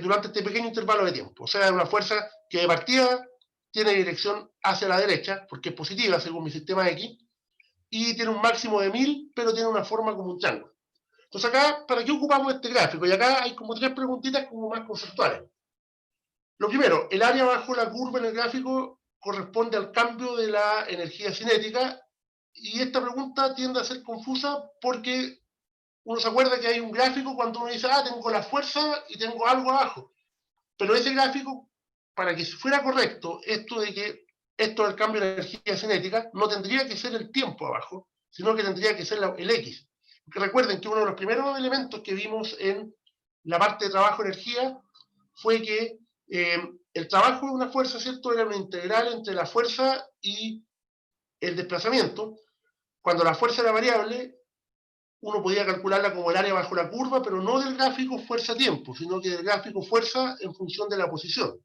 durante este pequeño intervalo de tiempo. O sea, una fuerza que de partida tiene dirección hacia la derecha, porque es positiva según mi sistema X, y tiene un máximo de 1000, pero tiene una forma como un triángulo. Entonces acá, ¿para qué ocupamos este gráfico? Y acá hay como 3 preguntitas como más conceptuales. Lo primero, el área bajo la curva en el gráfico corresponde al cambio de la energía cinética, y esta pregunta tiende a ser confusa porque uno se acuerda que hay un gráfico cuando uno dice, tengo la fuerza y tengo algo abajo. Pero ese gráfico, para que fuera correcto, esto del cambio de energía cinética, no tendría que ser el tiempo abajo, sino que tendría que ser el X. Porque recuerden que uno de los primeros elementos que vimos en la parte de trabajo-energía fue que el trabajo de una fuerza, ¿cierto?, era una integral entre la fuerza y el desplazamiento. Cuando la fuerza era variable, uno podía calcularla como el área bajo la curva, pero no del gráfico fuerza-tiempo, sino que del gráfico fuerza en función de la posición.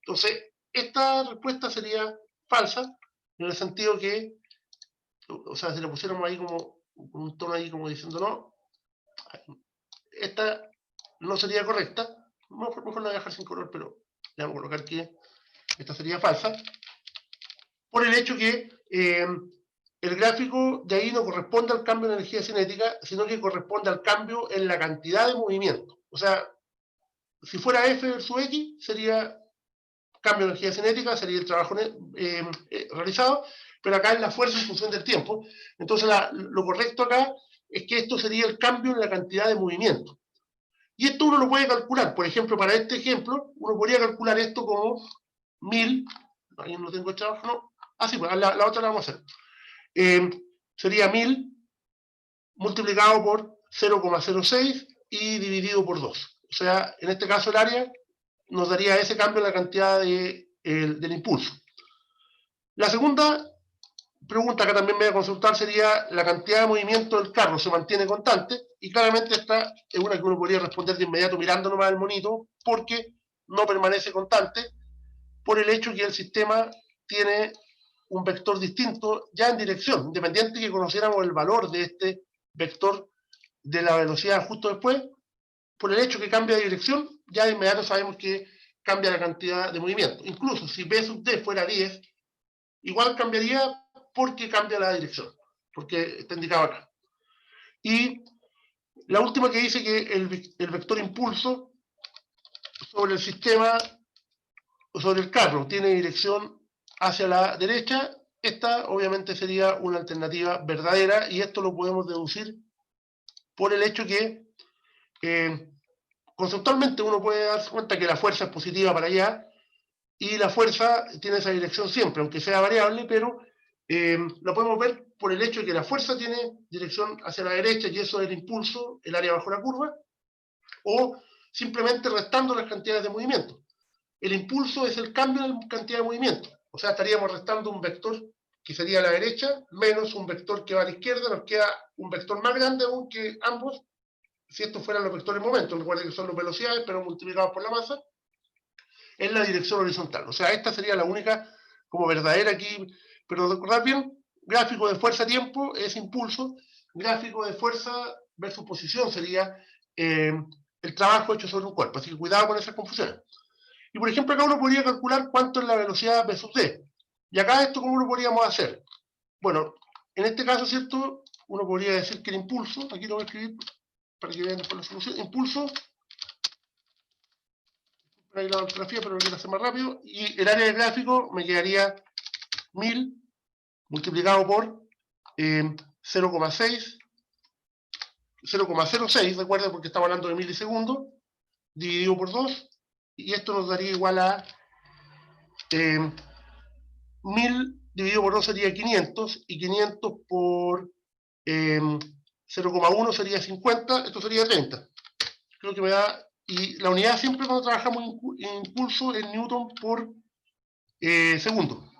Entonces, esta respuesta sería falsa, en el sentido que, o sea, si la pusiéramos ahí como, con un tono ahí como diciendo no, esta no sería correcta. Mejor la voy a dejar sin color, pero le vamos a colocar que esta sería falsa, por el hecho que el gráfico de ahí no corresponde al cambio de energía cinética, sino que corresponde al cambio en la cantidad de movimiento. O sea, si fuera F versus X, sería cambio de energía cinética, sería el trabajo realizado, pero acá es la fuerza en función del tiempo. Entonces, lo correcto acá es que esto sería el cambio en la cantidad de movimiento. Y esto uno lo puede calcular. Por ejemplo, para este ejemplo, uno podría calcular esto como 1000. Ahí no tengo hecho abajo, ¿no? Sí, pues la otra la vamos a hacer. Sería 1000 multiplicado por 0,06 y dividido por 2. O sea, en este caso el área nos daría ese cambio en la cantidad del impulso. La segunda pregunta que también me voy a consultar sería la cantidad de movimiento del carro se mantiene constante, y claramente esta es una que uno podría responder de inmediato mirando nomás el monito, porque no permanece constante por el hecho que el sistema tiene un vector distinto ya en dirección, independiente que conociéramos el valor de este vector de la velocidad justo después. Por el hecho que cambia de dirección, ya de inmediato sabemos que cambia la cantidad de movimiento. Incluso si v sub d fuera 10, igual cambiaría porque cambia la dirección, porque está indicado acá. Y la última que dice que el vector impulso sobre el sistema, sobre el carro, tiene dirección hacia la derecha. Esta obviamente sería una alternativa verdadera, y esto lo podemos deducir por el hecho que conceptualmente uno puede darse cuenta que la fuerza es positiva para allá, y la fuerza tiene esa dirección siempre, aunque sea variable, pero lo podemos ver por el hecho de que la fuerza tiene dirección hacia la derecha, y eso es el impulso, el área bajo la curva, o simplemente restando las cantidades de movimiento. El impulso es el cambio en la cantidad de movimiento, o sea, estaríamos restando un vector que sería a la derecha, menos un vector que va a la izquierda, nos queda un vector más grande aún que ambos, si estos fueran los vectores momentos. Recuerden que son las velocidades, pero multiplicados por la masa. en la dirección horizontal. O sea, esta sería la única como verdadera aquí, pero recordad bien, gráfico de fuerza-tiempo es impulso, gráfico de fuerza versus posición sería el trabajo hecho sobre un cuerpo, así que cuidado con esas confusiones. Y por ejemplo, acá uno podría calcular cuánto es la velocidad versus d. Y acá esto, ¿cómo lo podríamos hacer? Bueno, en este caso, ¿cierto? Uno podría decir que el impulso, aquí lo voy a escribir para que vean después la solución, impulso, ahí la ortografía, pero lo quiero hacer más rápido, y el área del gráfico me quedaría 1000 multiplicado por 0,6, 0,06, recuerden porque estamos hablando de milisegundos, dividido por 2, y esto nos daría igual a 1000 dividido por 2 sería 500, y 500 por 0,1 sería 50, esto sería 30. Creo que me da, y la unidad siempre cuando trabajamos en impulso es newton por segundo.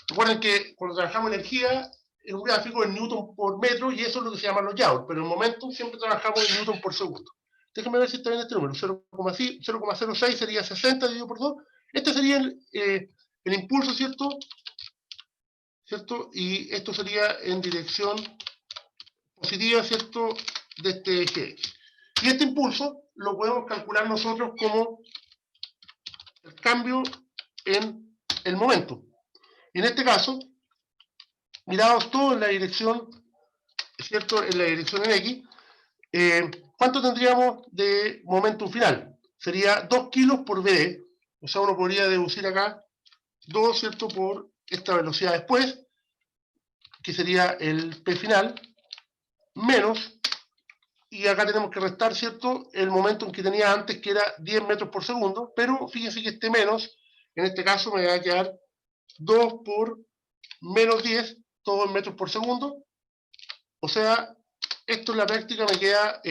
Recuerden que cuando trabajamos energía, en un gráfico es newton por metro, y eso es lo que se llama los joules, pero en momentum siempre trabajamos en newton por segundo. Déjenme ver si está bien este número, 0,06 sería 60 dividido por 2. Este sería el impulso, ¿cierto? Y esto sería en dirección positiva, ¿cierto? De este eje X. Y este impulso lo podemos calcular nosotros como el cambio en el momento. Y en este caso, mirados todos en la dirección, ¿cierto? En la dirección en X, ¿cuánto tendríamos de momento final? Sería 2 kilos por BD, o sea, uno podría deducir acá 2, ¿cierto? Por esta velocidad después, que sería el P final, menos, y acá tenemos que restar, ¿cierto? El momento en que tenía antes, que era 10 metros por segundo, pero fíjense que este menos, en este caso me va a quedar 2 por menos 10, todo en metros por segundo, o sea, esto en la práctica me queda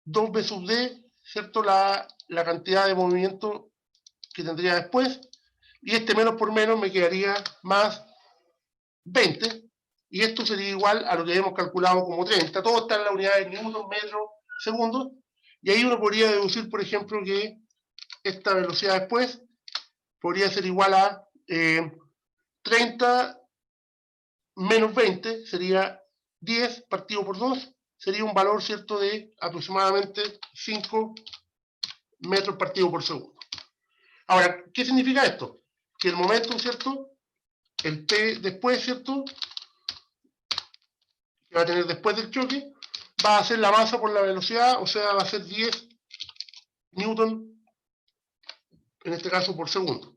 2 b sub d, ¿cierto? La cantidad de movimiento que tendría después, y este menos por menos me quedaría más 20, y esto sería igual a lo que hemos calculado como 30. Todo está en la unidad de newton, metro, segundo, y ahí uno podría deducir, por ejemplo, que esta velocidad después podría ser igual a 30 menos 20, sería 10 partido por 2, sería un valor, ¿cierto?, de aproximadamente 5 metros partido por segundo. Ahora, ¿qué significa esto? Que el momento, ¿cierto?, el P después, ¿cierto?, que va a tener después del choque, va a ser la masa por la velocidad, o sea, va a ser 10 newton, en este caso por segundo.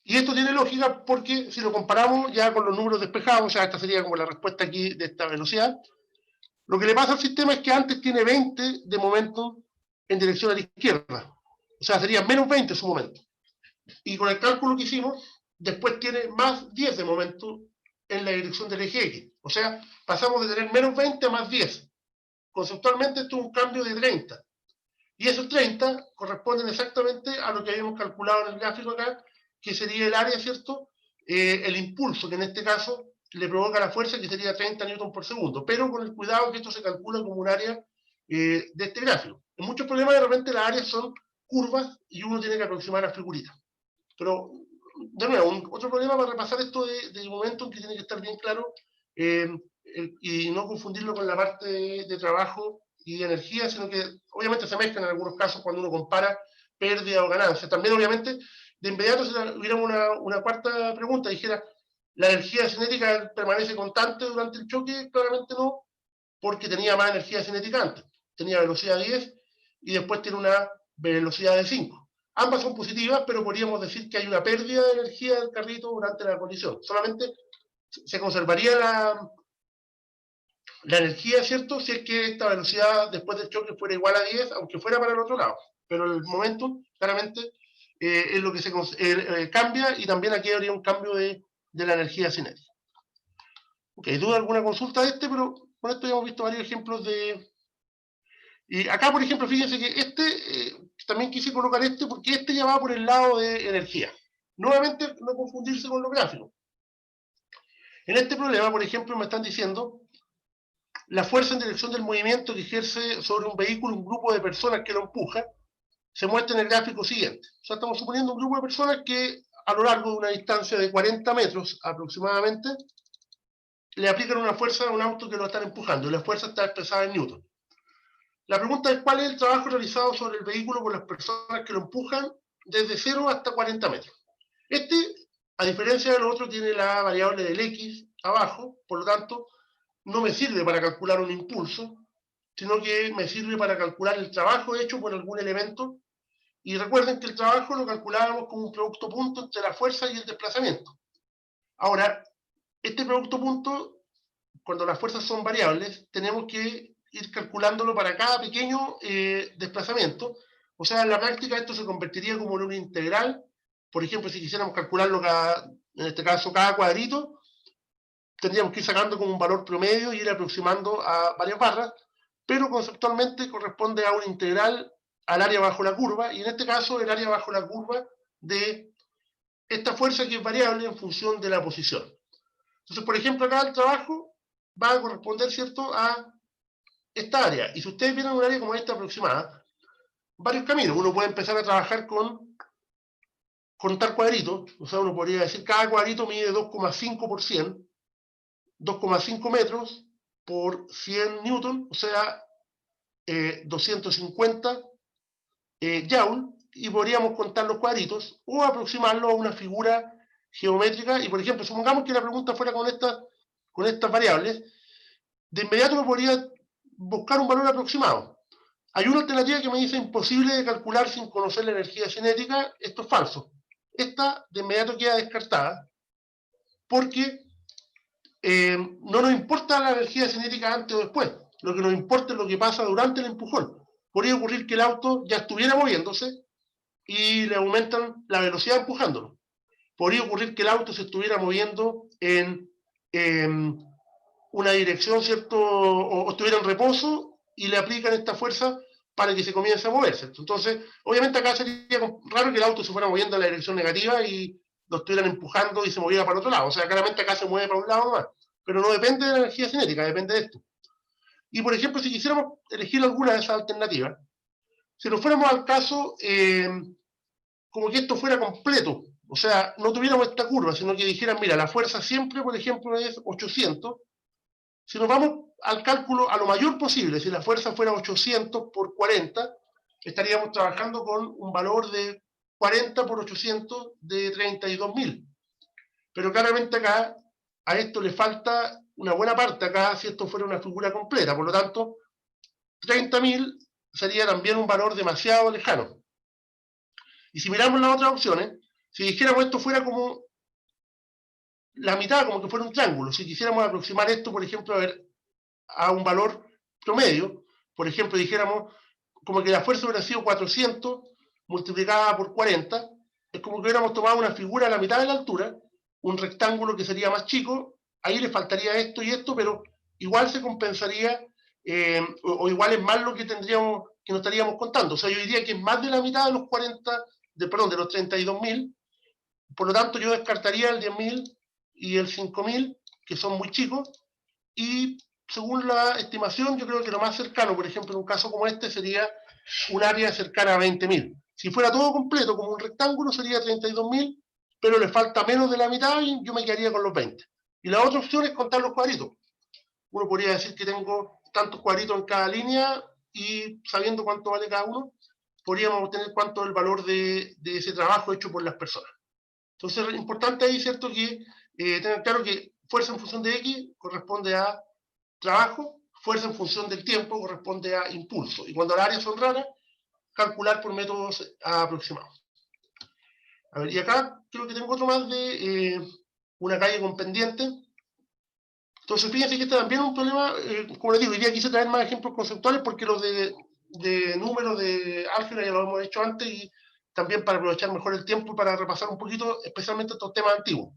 Y esto tiene lógica porque si lo comparamos ya con los números despejados, o sea, esta sería como la respuesta aquí de esta velocidad, lo que le pasa al sistema es que antes tiene 20 de momento en dirección a la izquierda, o sea, sería menos 20 en su momento. Y con el cálculo que hicimos, después tiene más 10 de momento en la dirección del eje X. O sea, pasamos de tener menos 20 a más 10. Conceptualmente esto es un cambio de 30. Y esos 30 corresponden exactamente a lo que habíamos calculado en el gráfico acá, que sería el área, ¿cierto? El impulso, que en este caso le provoca la fuerza, que sería 30 newton por segundo. Pero con el cuidado que esto se calcula como un área de este gráfico. En muchos problemas de repente las áreas son curvas y uno tiene que aproximar las figuritas. Pero, de nuevo, otro problema para repasar esto de momento que tiene que estar bien claro y no confundirlo con la parte de trabajo y de energía, sino que obviamente se mezclan en algunos casos cuando uno compara pérdida o ganancia. También, obviamente, de inmediato si hubiera una cuarta pregunta, dijera, ¿la energía cinética permanece constante durante el choque? Claramente no, porque tenía más energía cinética antes. Tenía velocidad 10 y después tiene una velocidad de 5. Ambas son positivas, pero podríamos decir que hay una pérdida de energía del carrito durante la colisión. Solamente se conservaría la energía, ¿cierto? Si es que esta velocidad después del choque fuera igual a 10, aunque fuera para el otro lado. Pero el momento, claramente, es lo que se cambia, y también aquí habría un cambio de la energía cinética. Ok, duda alguna consulta de este, pero con esto ya hemos visto varios ejemplos de... Y acá, por ejemplo, fíjense que también quise colocar porque este ya va por el lado de energía. Nuevamente, no confundirse con los gráficos. En este problema, por ejemplo, me están diciendo la fuerza en dirección del movimiento que ejerce sobre un vehículo un grupo de personas que lo empuja se muestra en el gráfico siguiente. O sea, estamos suponiendo un grupo de personas que a lo largo de una distancia de 40 metros aproximadamente, le aplican una fuerza a un auto que lo están empujando, y la fuerza está expresada en Newton. La pregunta es cuál es el trabajo realizado sobre el vehículo por las personas que lo empujan desde 0 hasta 40 metros. A diferencia de lo otro, tiene la variable del X abajo, por lo tanto, no me sirve para calcular un impulso, sino que me sirve para calcular el trabajo hecho por algún elemento. Y recuerden que el trabajo lo calculábamos como un producto punto entre la fuerza y el desplazamiento. Ahora, este producto punto, cuando las fuerzas son variables, tenemos que ir calculándolo para cada pequeño desplazamiento. O sea, en la práctica esto se convertiría como en una integral. Por ejemplo, si quisiéramos calcularlo en este caso cada cuadrito, tendríamos que ir sacando como un valor promedio y ir aproximando a varias barras, pero conceptualmente corresponde a una integral al área bajo la curva, y en este caso el área bajo la curva de esta fuerza que es variable en función de la posición. Entonces, por ejemplo, acá el trabajo va a corresponder, ¿cierto?, a esta área. Y si ustedes vienen un área como esta aproximada, varios caminos. Uno puede empezar a trabajar con contar cuadritos. O sea, uno podría decir cada cuadrito mide 2,5 por 100, 2,5 metros por 100 newton, o sea, 250 joule, y podríamos contar los cuadritos o aproximarlo a una figura geométrica. Y por ejemplo, supongamos que la pregunta fuera con estas variables, de inmediato me podría buscar un valor aproximado. Hay una alternativa que me dice imposible de calcular sin conocer la energía cinética. Esto es falso. Esta de inmediato queda descartada porque no nos importa la energía cinética antes o después. Lo que nos importa es lo que pasa durante el empujón. Podría ocurrir que el auto ya estuviera moviéndose y le aumentan la velocidad empujándolo. Podría ocurrir que el auto se estuviera moviendo en una dirección, ¿cierto? O estuviera en reposo y le aplican esta fuerza para que se comience a moverse. Entonces, obviamente acá sería raro que el auto se fuera moviendo en la dirección negativa y lo estuvieran empujando y se moviera para el otro lado. O sea, claramente acá se mueve para un lado nomás. Pero no depende de la energía cinética, depende de esto. Y por ejemplo, si quisiéramos elegir alguna de esas alternativas, si nos fuéramos al caso como que esto fuera completo, o sea, no tuviéramos esta curva, sino que dijeran, mira, la fuerza siempre, por ejemplo, es 800. Si nos vamos al cálculo a lo mayor posible, si la fuerza fuera 800 por 40, estaríamos trabajando con un valor de 40 por 800 de 32.000. Pero claramente acá, a esto le falta una buena parte acá, si esto fuera una figura completa. Por lo tanto, 30.000 sería también un valor demasiado lejano. Y si miramos las otras opciones, si dijéramos esto fuera como la mitad, como que fuera un triángulo, si quisiéramos aproximar esto, por ejemplo, a un valor promedio, por ejemplo, dijéramos como que la fuerza hubiera sido 400 multiplicada por 40, es como que hubiéramos tomado una figura a la mitad de la altura, un rectángulo que sería más chico, ahí le faltaría esto y esto, pero igual se compensaría, o igual es más lo que tendríamos, que nos estaríamos contando. O sea, yo diría que es más de la mitad de los 40, de los 32.000, por lo tanto yo descartaría el 10.000 y el 5.000, que son muy chicos, y según la estimación, yo creo que lo más cercano, por ejemplo, en un caso como este, sería un área cercana a 20.000. Si fuera todo completo, como un rectángulo, sería 32.000, pero le falta menos de la mitad y yo me quedaría con los 20. Y la otra opción es contar los cuadritos. Uno podría decir que tengo tantos cuadritos en cada línea y sabiendo cuánto vale cada uno, podríamos obtener cuánto es el valor de ese trabajo hecho por las personas. Entonces, es importante ahí, ¿cierto?, que tengan claro que fuerza en función de X corresponde a trabajo, fuerza en función del tiempo corresponde a impulso. Y cuando las áreas son raras, calcular por métodos aproximados. A ver, y acá creo que tengo otro más de una calle con pendiente. Entonces, fíjense que este también es un problema, como les digo, hoy día quise traer más ejemplos conceptuales porque los de números de álgebra ya lo hemos hecho antes, y también para aprovechar mejor el tiempo y para repasar un poquito, especialmente estos temas antiguos.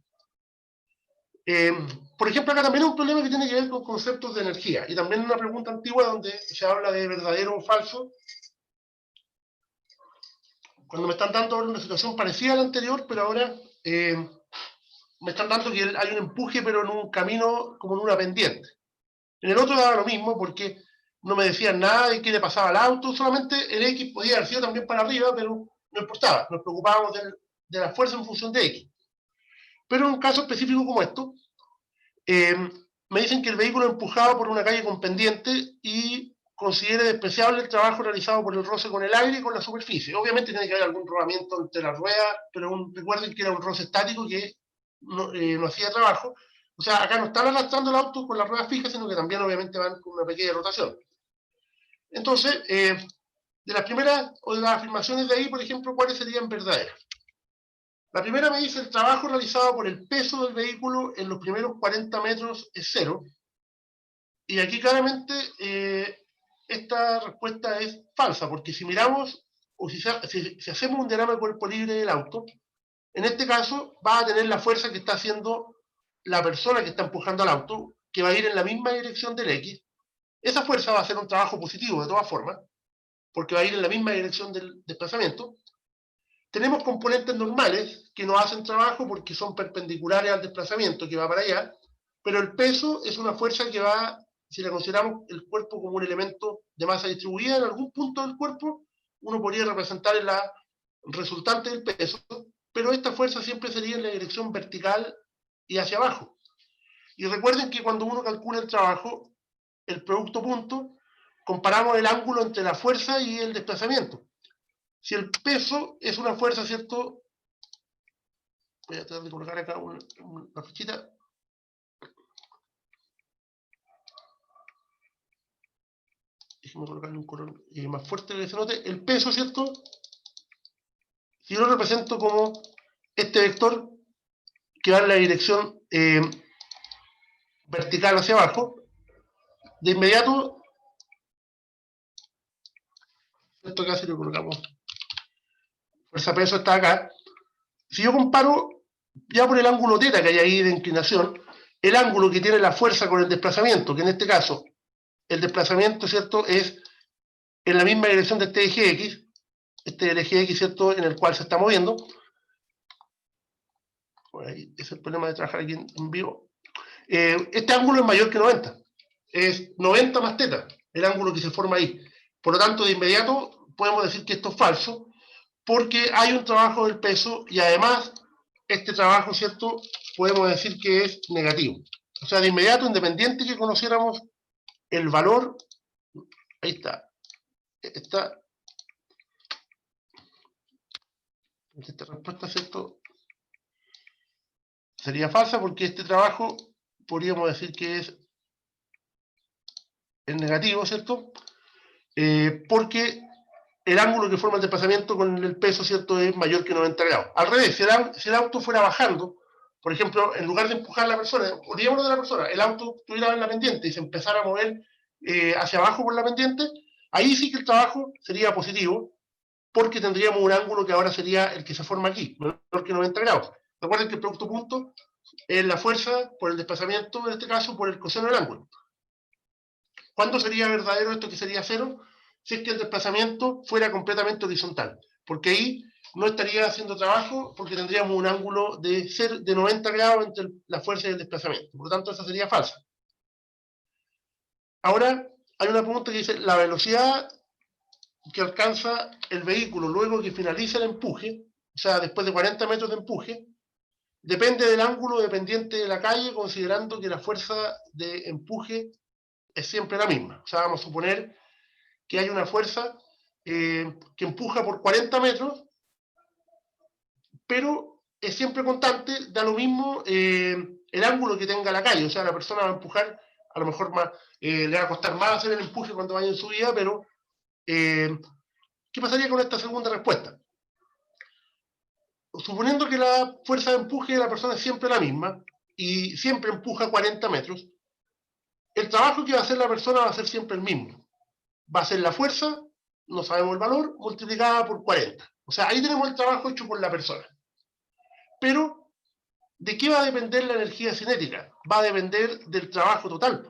Por ejemplo, acá también hay un problema que tiene que ver con conceptos de energía, y también una pregunta antigua donde se habla de verdadero o falso, cuando me están dando una situación parecida a la anterior, pero ahora me están dando que hay un empuje, pero en un camino como en una pendiente. En el otro daba lo mismo porque no me decían nada de qué le pasaba al auto, solamente el X podía haber sido también para arriba, pero no importaba, nos preocupábamos de la fuerza en función de X. Pero en un caso específico como esto, me dicen que el vehículo empujado por una calle con pendiente y considere despreciable el trabajo realizado por el roce con el aire y con la superficie. Obviamente tiene que haber algún rodamiento entre las ruedas, pero recuerden que era un roce estático que no hacía trabajo. O sea, acá no están arrastrando el auto con las ruedas fijas, sino que también obviamente van con una pequeña rotación. Entonces, de las primeras o de las afirmaciones de ahí, por ejemplo, ¿cuáles serían verdaderas? La primera me dice: el trabajo realizado por el peso del vehículo en los primeros 40 metros es cero. Y aquí claramente esta respuesta es falsa, porque si miramos, o si hacemos un diagrama de cuerpo libre del auto, en este caso va a tener la fuerza que está haciendo la persona que está empujando al auto, que va a ir en la misma dirección del X. Esa fuerza va a hacer un trabajo positivo de todas formas, porque va a ir en la misma dirección del desplazamiento. Tenemos componentes normales que no hacen trabajo porque son perpendiculares al desplazamiento que va para allá, pero el peso es una fuerza que va, si la consideramos el cuerpo como un elemento de masa distribuida en algún punto del cuerpo, uno podría representar la resultante del peso, pero esta fuerza siempre sería en la dirección vertical y hacia abajo. Y recuerden que cuando uno calcula el trabajo, el producto punto, comparamos el ángulo entre la fuerza y el desplazamiento. Si el peso es una fuerza, ¿cierto? Voy a tratar de colocar acá una flechita. Déjeme colocarle un color más fuerte que se note. El peso, ¿cierto? Si yo lo represento como este vector que va en la dirección vertical hacia abajo, de inmediato, esto acá si lo colocamos, fuerza-peso está acá. Si yo comparo ya por el ángulo θ que hay ahí de inclinación, el ángulo que tiene la fuerza con el desplazamiento, que en este caso el desplazamiento, ¿cierto?, es en la misma dirección de este eje X, este es el eje X, ¿cierto?, en el cual se está moviendo. Por ahí es el problema de trabajar aquí en vivo. Este ángulo es mayor que 90. Es 90 más θ, el ángulo que se forma ahí. Por lo tanto, de inmediato podemos decir que esto es falso, porque hay un trabajo del peso y además este trabajo, ¿cierto?, podemos decir que es negativo. O sea, de inmediato, independiente que conociéramos el valor, ahí está, esta respuesta, ¿cierto?, sería falsa, porque este trabajo podríamos decir que es negativo, ¿cierto? Porque el ángulo que forma el desplazamiento con el peso, ¿cierto?, es mayor que 90 grados. Al revés, si el auto fuera bajando, por ejemplo, en lugar de empujar a la persona, olvidémonos de la persona, el auto estuviera en la pendiente y se empezara a mover hacia abajo por la pendiente, ahí sí que el trabajo sería positivo, porque tendríamos un ángulo que ahora sería el que se forma aquí, menor que 90 grados. Recuerden que el producto punto es la fuerza por el desplazamiento, en este caso, por el coseno del ángulo. ¿Cuándo sería verdadero esto que sería cero? Si es que el desplazamiento fuera completamente horizontal, porque ahí no estaría haciendo trabajo, porque tendríamos un ángulo de 90 grados entre la fuerza y el desplazamiento. Por lo tanto, esa sería falsa. Ahora, hay una pregunta que dice: la velocidad que alcanza el vehículo luego que finaliza el empuje, o sea, después de 40 metros de empuje, depende del ángulo de pendiente de la calle, considerando que la fuerza de empuje es siempre la misma. O sea, vamos a suponer que hay una fuerza que empuja por 40 metros, pero es siempre constante, da lo mismo el ángulo que tenga la calle. O sea, la persona va a empujar, a lo mejor más, le va a costar más hacer el empuje cuando vaya en subida, pero ¿qué pasaría con esta segunda respuesta? Suponiendo que la fuerza de empuje de la persona es siempre la misma y siempre empuja 40 metros, el trabajo que va a hacer la persona va a ser siempre el mismo. Va a ser la fuerza, no sabemos el valor, multiplicada por 40. O sea, ahí tenemos el trabajo hecho por la persona. Pero, ¿de qué va a depender la energía cinética? Va a depender del trabajo total.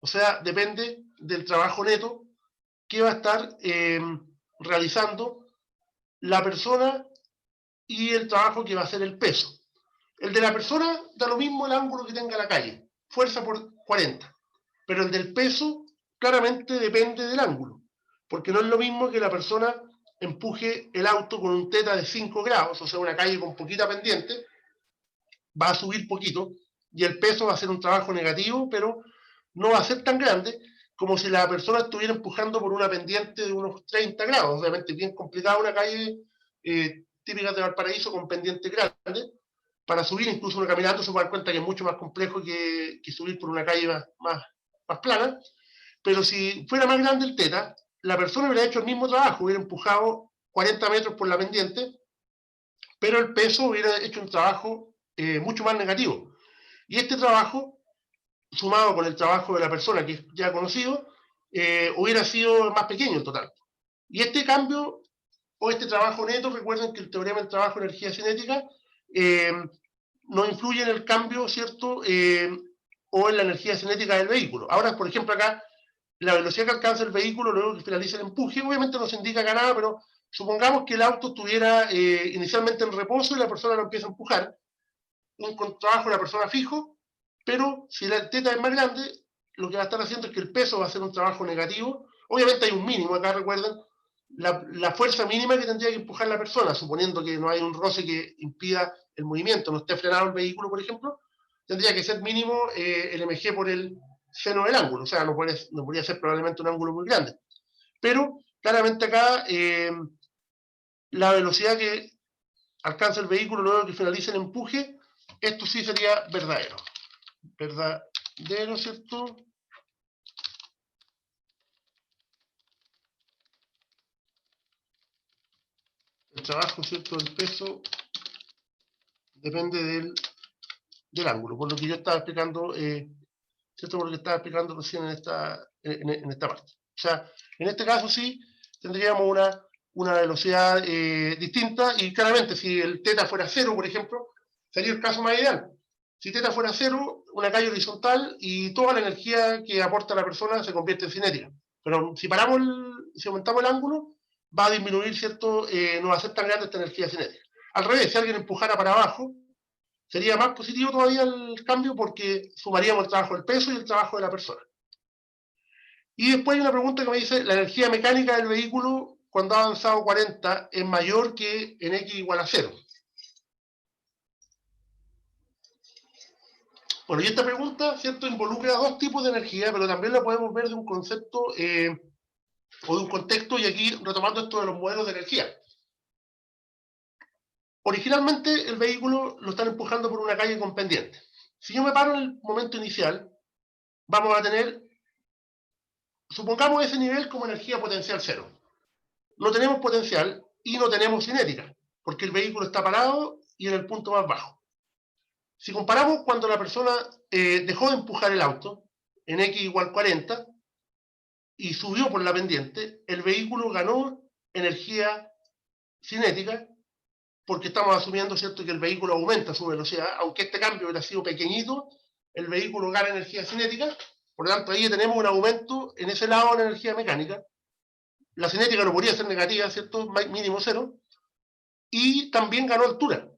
O sea, depende del trabajo neto que va a estar realizando la persona y el trabajo que va a hacer el peso. El de la persona da lo mismo el ángulo que tenga la calle, fuerza por 40. Pero el del peso claramente depende del ángulo, porque no es lo mismo que la persona empuje el auto con un θ de 5 grados, o sea, una calle con poquita pendiente, va a subir poquito, y el peso va a ser un trabajo negativo, pero no va a ser tan grande como si la persona estuviera empujando por una pendiente de unos 30 grados. Obviamente, bien complicada una calle típica de Valparaíso con pendiente grande. Para subir, incluso uno caminando se puede dar cuenta que es mucho más complejo que subir por una calle más plana. Pero si fuera más grande el θ, la persona hubiera hecho el mismo trabajo, hubiera empujado 40 metros por la pendiente, pero el peso hubiera hecho un trabajo mucho más negativo. Y este trabajo, sumado con el trabajo de la persona que es ya conocido, hubiera sido más pequeño en total. Y este cambio, o este trabajo neto, recuerden que el teorema del trabajo de energía cinética no influye en el cambio, ¿cierto? O en la energía cinética del vehículo. Ahora, por ejemplo, acá, la velocidad que alcanza el vehículo luego que finaliza el empuje, obviamente no se indica acá nada, pero supongamos que el auto estuviera inicialmente en reposo y la persona lo empieza a empujar. Un trabajo de la persona fijo, pero si la θ es más grande, lo que va a estar haciendo es que el peso va a ser un trabajo negativo. Obviamente hay un mínimo, acá recuerden, la fuerza mínima que tendría que empujar la persona, suponiendo que no hay un roce que impida el movimiento, no esté frenado el vehículo, por ejemplo, tendría que ser mínimo el mg por el seno del ángulo, o sea, no podría ser probablemente un ángulo muy grande. Pero claramente acá la velocidad que alcanza el vehículo luego que finalice el empuje, esto sí sería verdadero. Verdadero, ¿cierto? El trabajo, ¿cierto? El peso depende del ángulo, por lo que yo estaba explicando, ¿cierto? Por lo que estaba explicando recién en esta parte. O sea, en este caso sí tendríamos una velocidad distinta y claramente si el θ fuera 0, por ejemplo, sería el caso más ideal. Si θ fuera 0, una calle horizontal y toda la energía que aporta la persona se convierte en cinética. Pero si aumentamos el ángulo, va a disminuir, ¿cierto? No va a ser tan grande esta energía cinética. Al revés, si alguien empujara para abajo, sería más positivo todavía el cambio porque sumaríamos el trabajo del peso y el trabajo de la persona. Y después hay una pregunta que me dice, ¿la energía mecánica del vehículo cuando ha avanzado 40 es mayor que en x igual a 0? Bueno, y esta pregunta, ¿cierto?, involucra dos tipos de energía, pero también la podemos ver de un concepto o de un contexto, y aquí retomando esto de los modelos de energía. Originalmente el vehículo lo están empujando por una calle con pendiente. Si yo me paro en el momento inicial, vamos a tener, supongamos ese nivel como energía potencial 0. No tenemos potencial y no tenemos cinética, porque el vehículo está parado y en el punto más bajo. Si comparamos cuando la persona dejó de empujar el auto, en x igual 40, y subió por la pendiente, el vehículo ganó energía cinética, porque estamos asumiendo, ¿cierto?, que el vehículo aumenta su velocidad, aunque este cambio hubiera sido pequeñito, el vehículo gana energía cinética, por lo tanto ahí tenemos un aumento en ese lado de la energía mecánica. La cinética no podría ser negativa, ¿cierto?, mínimo 0, y también ganó altura.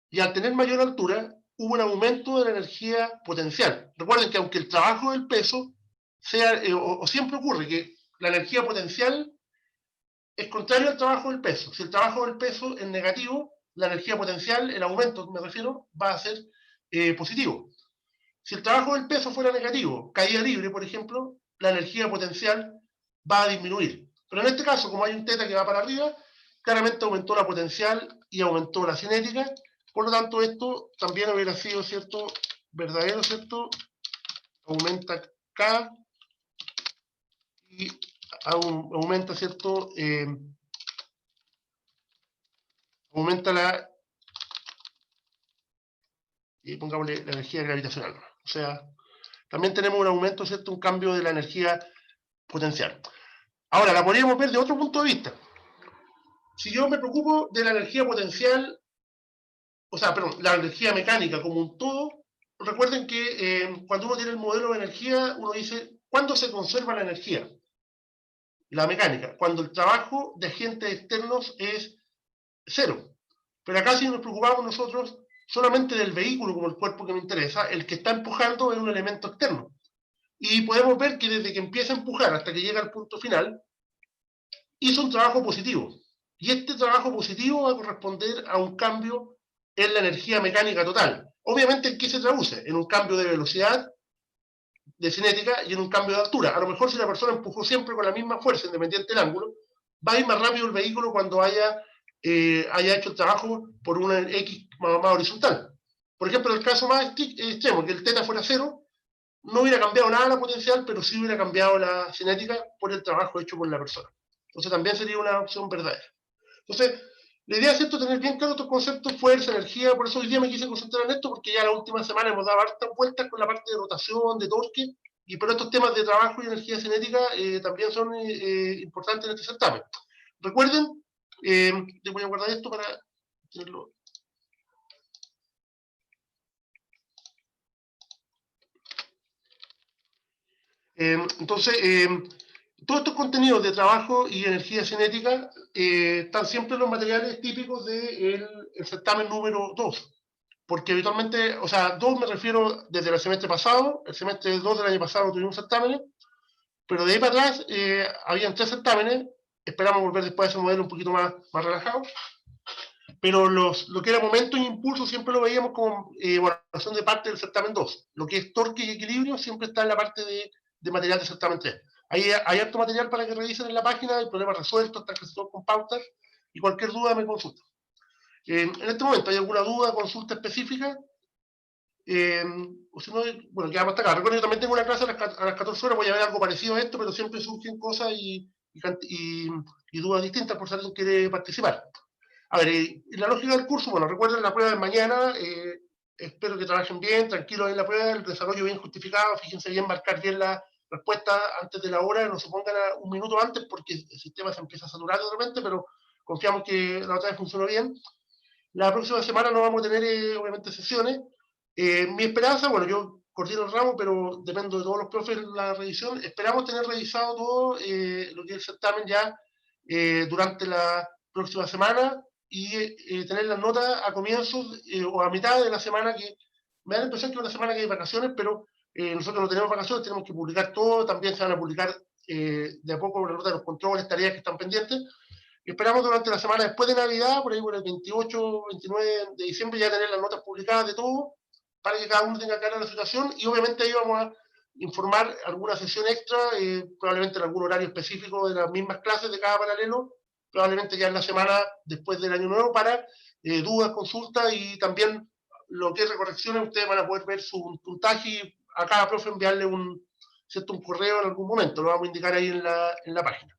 Y al tener mayor altura, hubo un aumento de la energía potencial. Recuerden que aunque el trabajo del peso sea, o siempre ocurre que la energía potencial es contrario al trabajo del peso. Si el trabajo del peso es negativo, la energía potencial, el aumento, me refiero, va a ser positivo. Si el trabajo del peso fuera negativo, caída libre, por ejemplo, la energía potencial va a disminuir. Pero en este caso, como hay un θ que va para arriba, claramente aumentó la potencial y aumentó la cinética. Por lo tanto, esto también hubiera sido, ¿cierto?, verdadero, ¿cierto? Aumenta K y aumenta, ¿cierto? Aumenta pongámosle la energía gravitacional. O sea, también tenemos un aumento, ¿cierto?, un cambio de la energía potencial. Ahora, la podríamos ver de otro punto de vista. Si yo me preocupo de la energía potencial, o sea, perdón, la energía mecánica como un todo, recuerden que cuando uno tiene el modelo de energía, uno dice, ¿cuándo se conserva la energía? La mecánica, cuando el trabajo de agentes externos es 0. Pero acá si nos preocupamos nosotros solamente del vehículo como el cuerpo que me interesa, el que está empujando es un elemento externo. y podemos ver que desde que empieza a empujar hasta que llega al punto final, hizo un trabajo positivo. Y este trabajo positivo va a corresponder a un cambio en la energía mecánica total. Obviamente, ¿en qué se traduce? En un cambio de velocidad, de cinética, y en un cambio de altura. A lo mejor si la persona empujó siempre con la misma fuerza, independiente del ángulo, va a ir más rápido el vehículo cuando haya hecho el trabajo por una X más horizontal. Por ejemplo, en el caso más extremo, que el θ fuera 0, no hubiera cambiado nada la potencial, pero sí hubiera cambiado la cinética por el trabajo hecho por la persona. Entonces también sería una opción verdadera. Entonces, la idea es esto, tener bien claros estos conceptos, fuerza, energía. Por eso hoy día me quise concentrar en esto, porque ya la última semana hemos dado hartas vueltas con la parte de rotación, de torque, pero estos temas de trabajo y energía cinética también son importantes en este certamen. Recuerden, les voy a guardar esto para tenerlo. Entonces, todos estos contenidos de trabajo y energía cinética están siempre en los materiales típicos del certamen número 2. Porque habitualmente, o sea, 2 me refiero desde el semestre pasado, el semestre 2 del año pasado tuvimos certámenes, pero de ahí para atrás habían 3 certámenes, esperamos volver después a ese modelo un poquito más relajado, pero lo que era momento y impulso siempre lo veíamos como evaluación de parte del certamen 2. Lo que es torque y equilibrio siempre está en la parte de material del certamen 3. Ahí hay harto material para que revisen en la página, hay problemas resueltos, está casi todo con pautas, y cualquier duda me consulta. En este momento, ¿hay alguna duda, consulta específica? O si no, bueno, quedamos hasta acá. Recuerden que también tengo una clase a las 14 horas, voy a ver algo parecido a esto, pero siempre surgen cosas y dudas distintas por si alguien quiere participar. A ver, la lógica del curso, bueno, recuerden la prueba de mañana, espero que trabajen bien, tranquilos en la prueba, el desarrollo bien justificado, fíjense bien, marcar bien la respuesta antes de la hora, no se pongan un minuto antes porque el sistema se empieza a saturar de repente, pero confiamos que la otra vez funcionó bien. La próxima semana no vamos a tener, obviamente, sesiones. Mi esperanza, bueno, yo coordino el ramo, pero dependo de todos los profes en la revisión. Esperamos tener revisado todo lo que es el certamen ya durante la próxima semana y tener las notas a comienzos o a mitad de la semana, que me da la impresión que es una semana que hay vacaciones, pero nosotros no tenemos vacaciones, tenemos que publicar todo, también se van a publicar de a poco la nota de los controles, tareas que están pendientes. Esperamos durante la semana después de Navidad, por ahí por el 28, 29 de diciembre, ya tener las notas publicadas de todo, para que cada uno tenga clara la situación, y obviamente ahí vamos a informar alguna sesión extra, probablemente en algún horario específico de las mismas clases de cada paralelo, probablemente ya en la semana después del año nuevo, para dudas, consultas, y también lo que es recorrecciones, ustedes van a poder ver su puntaje y a cada profe enviarle un correo en algún momento, lo vamos a indicar ahí en la página.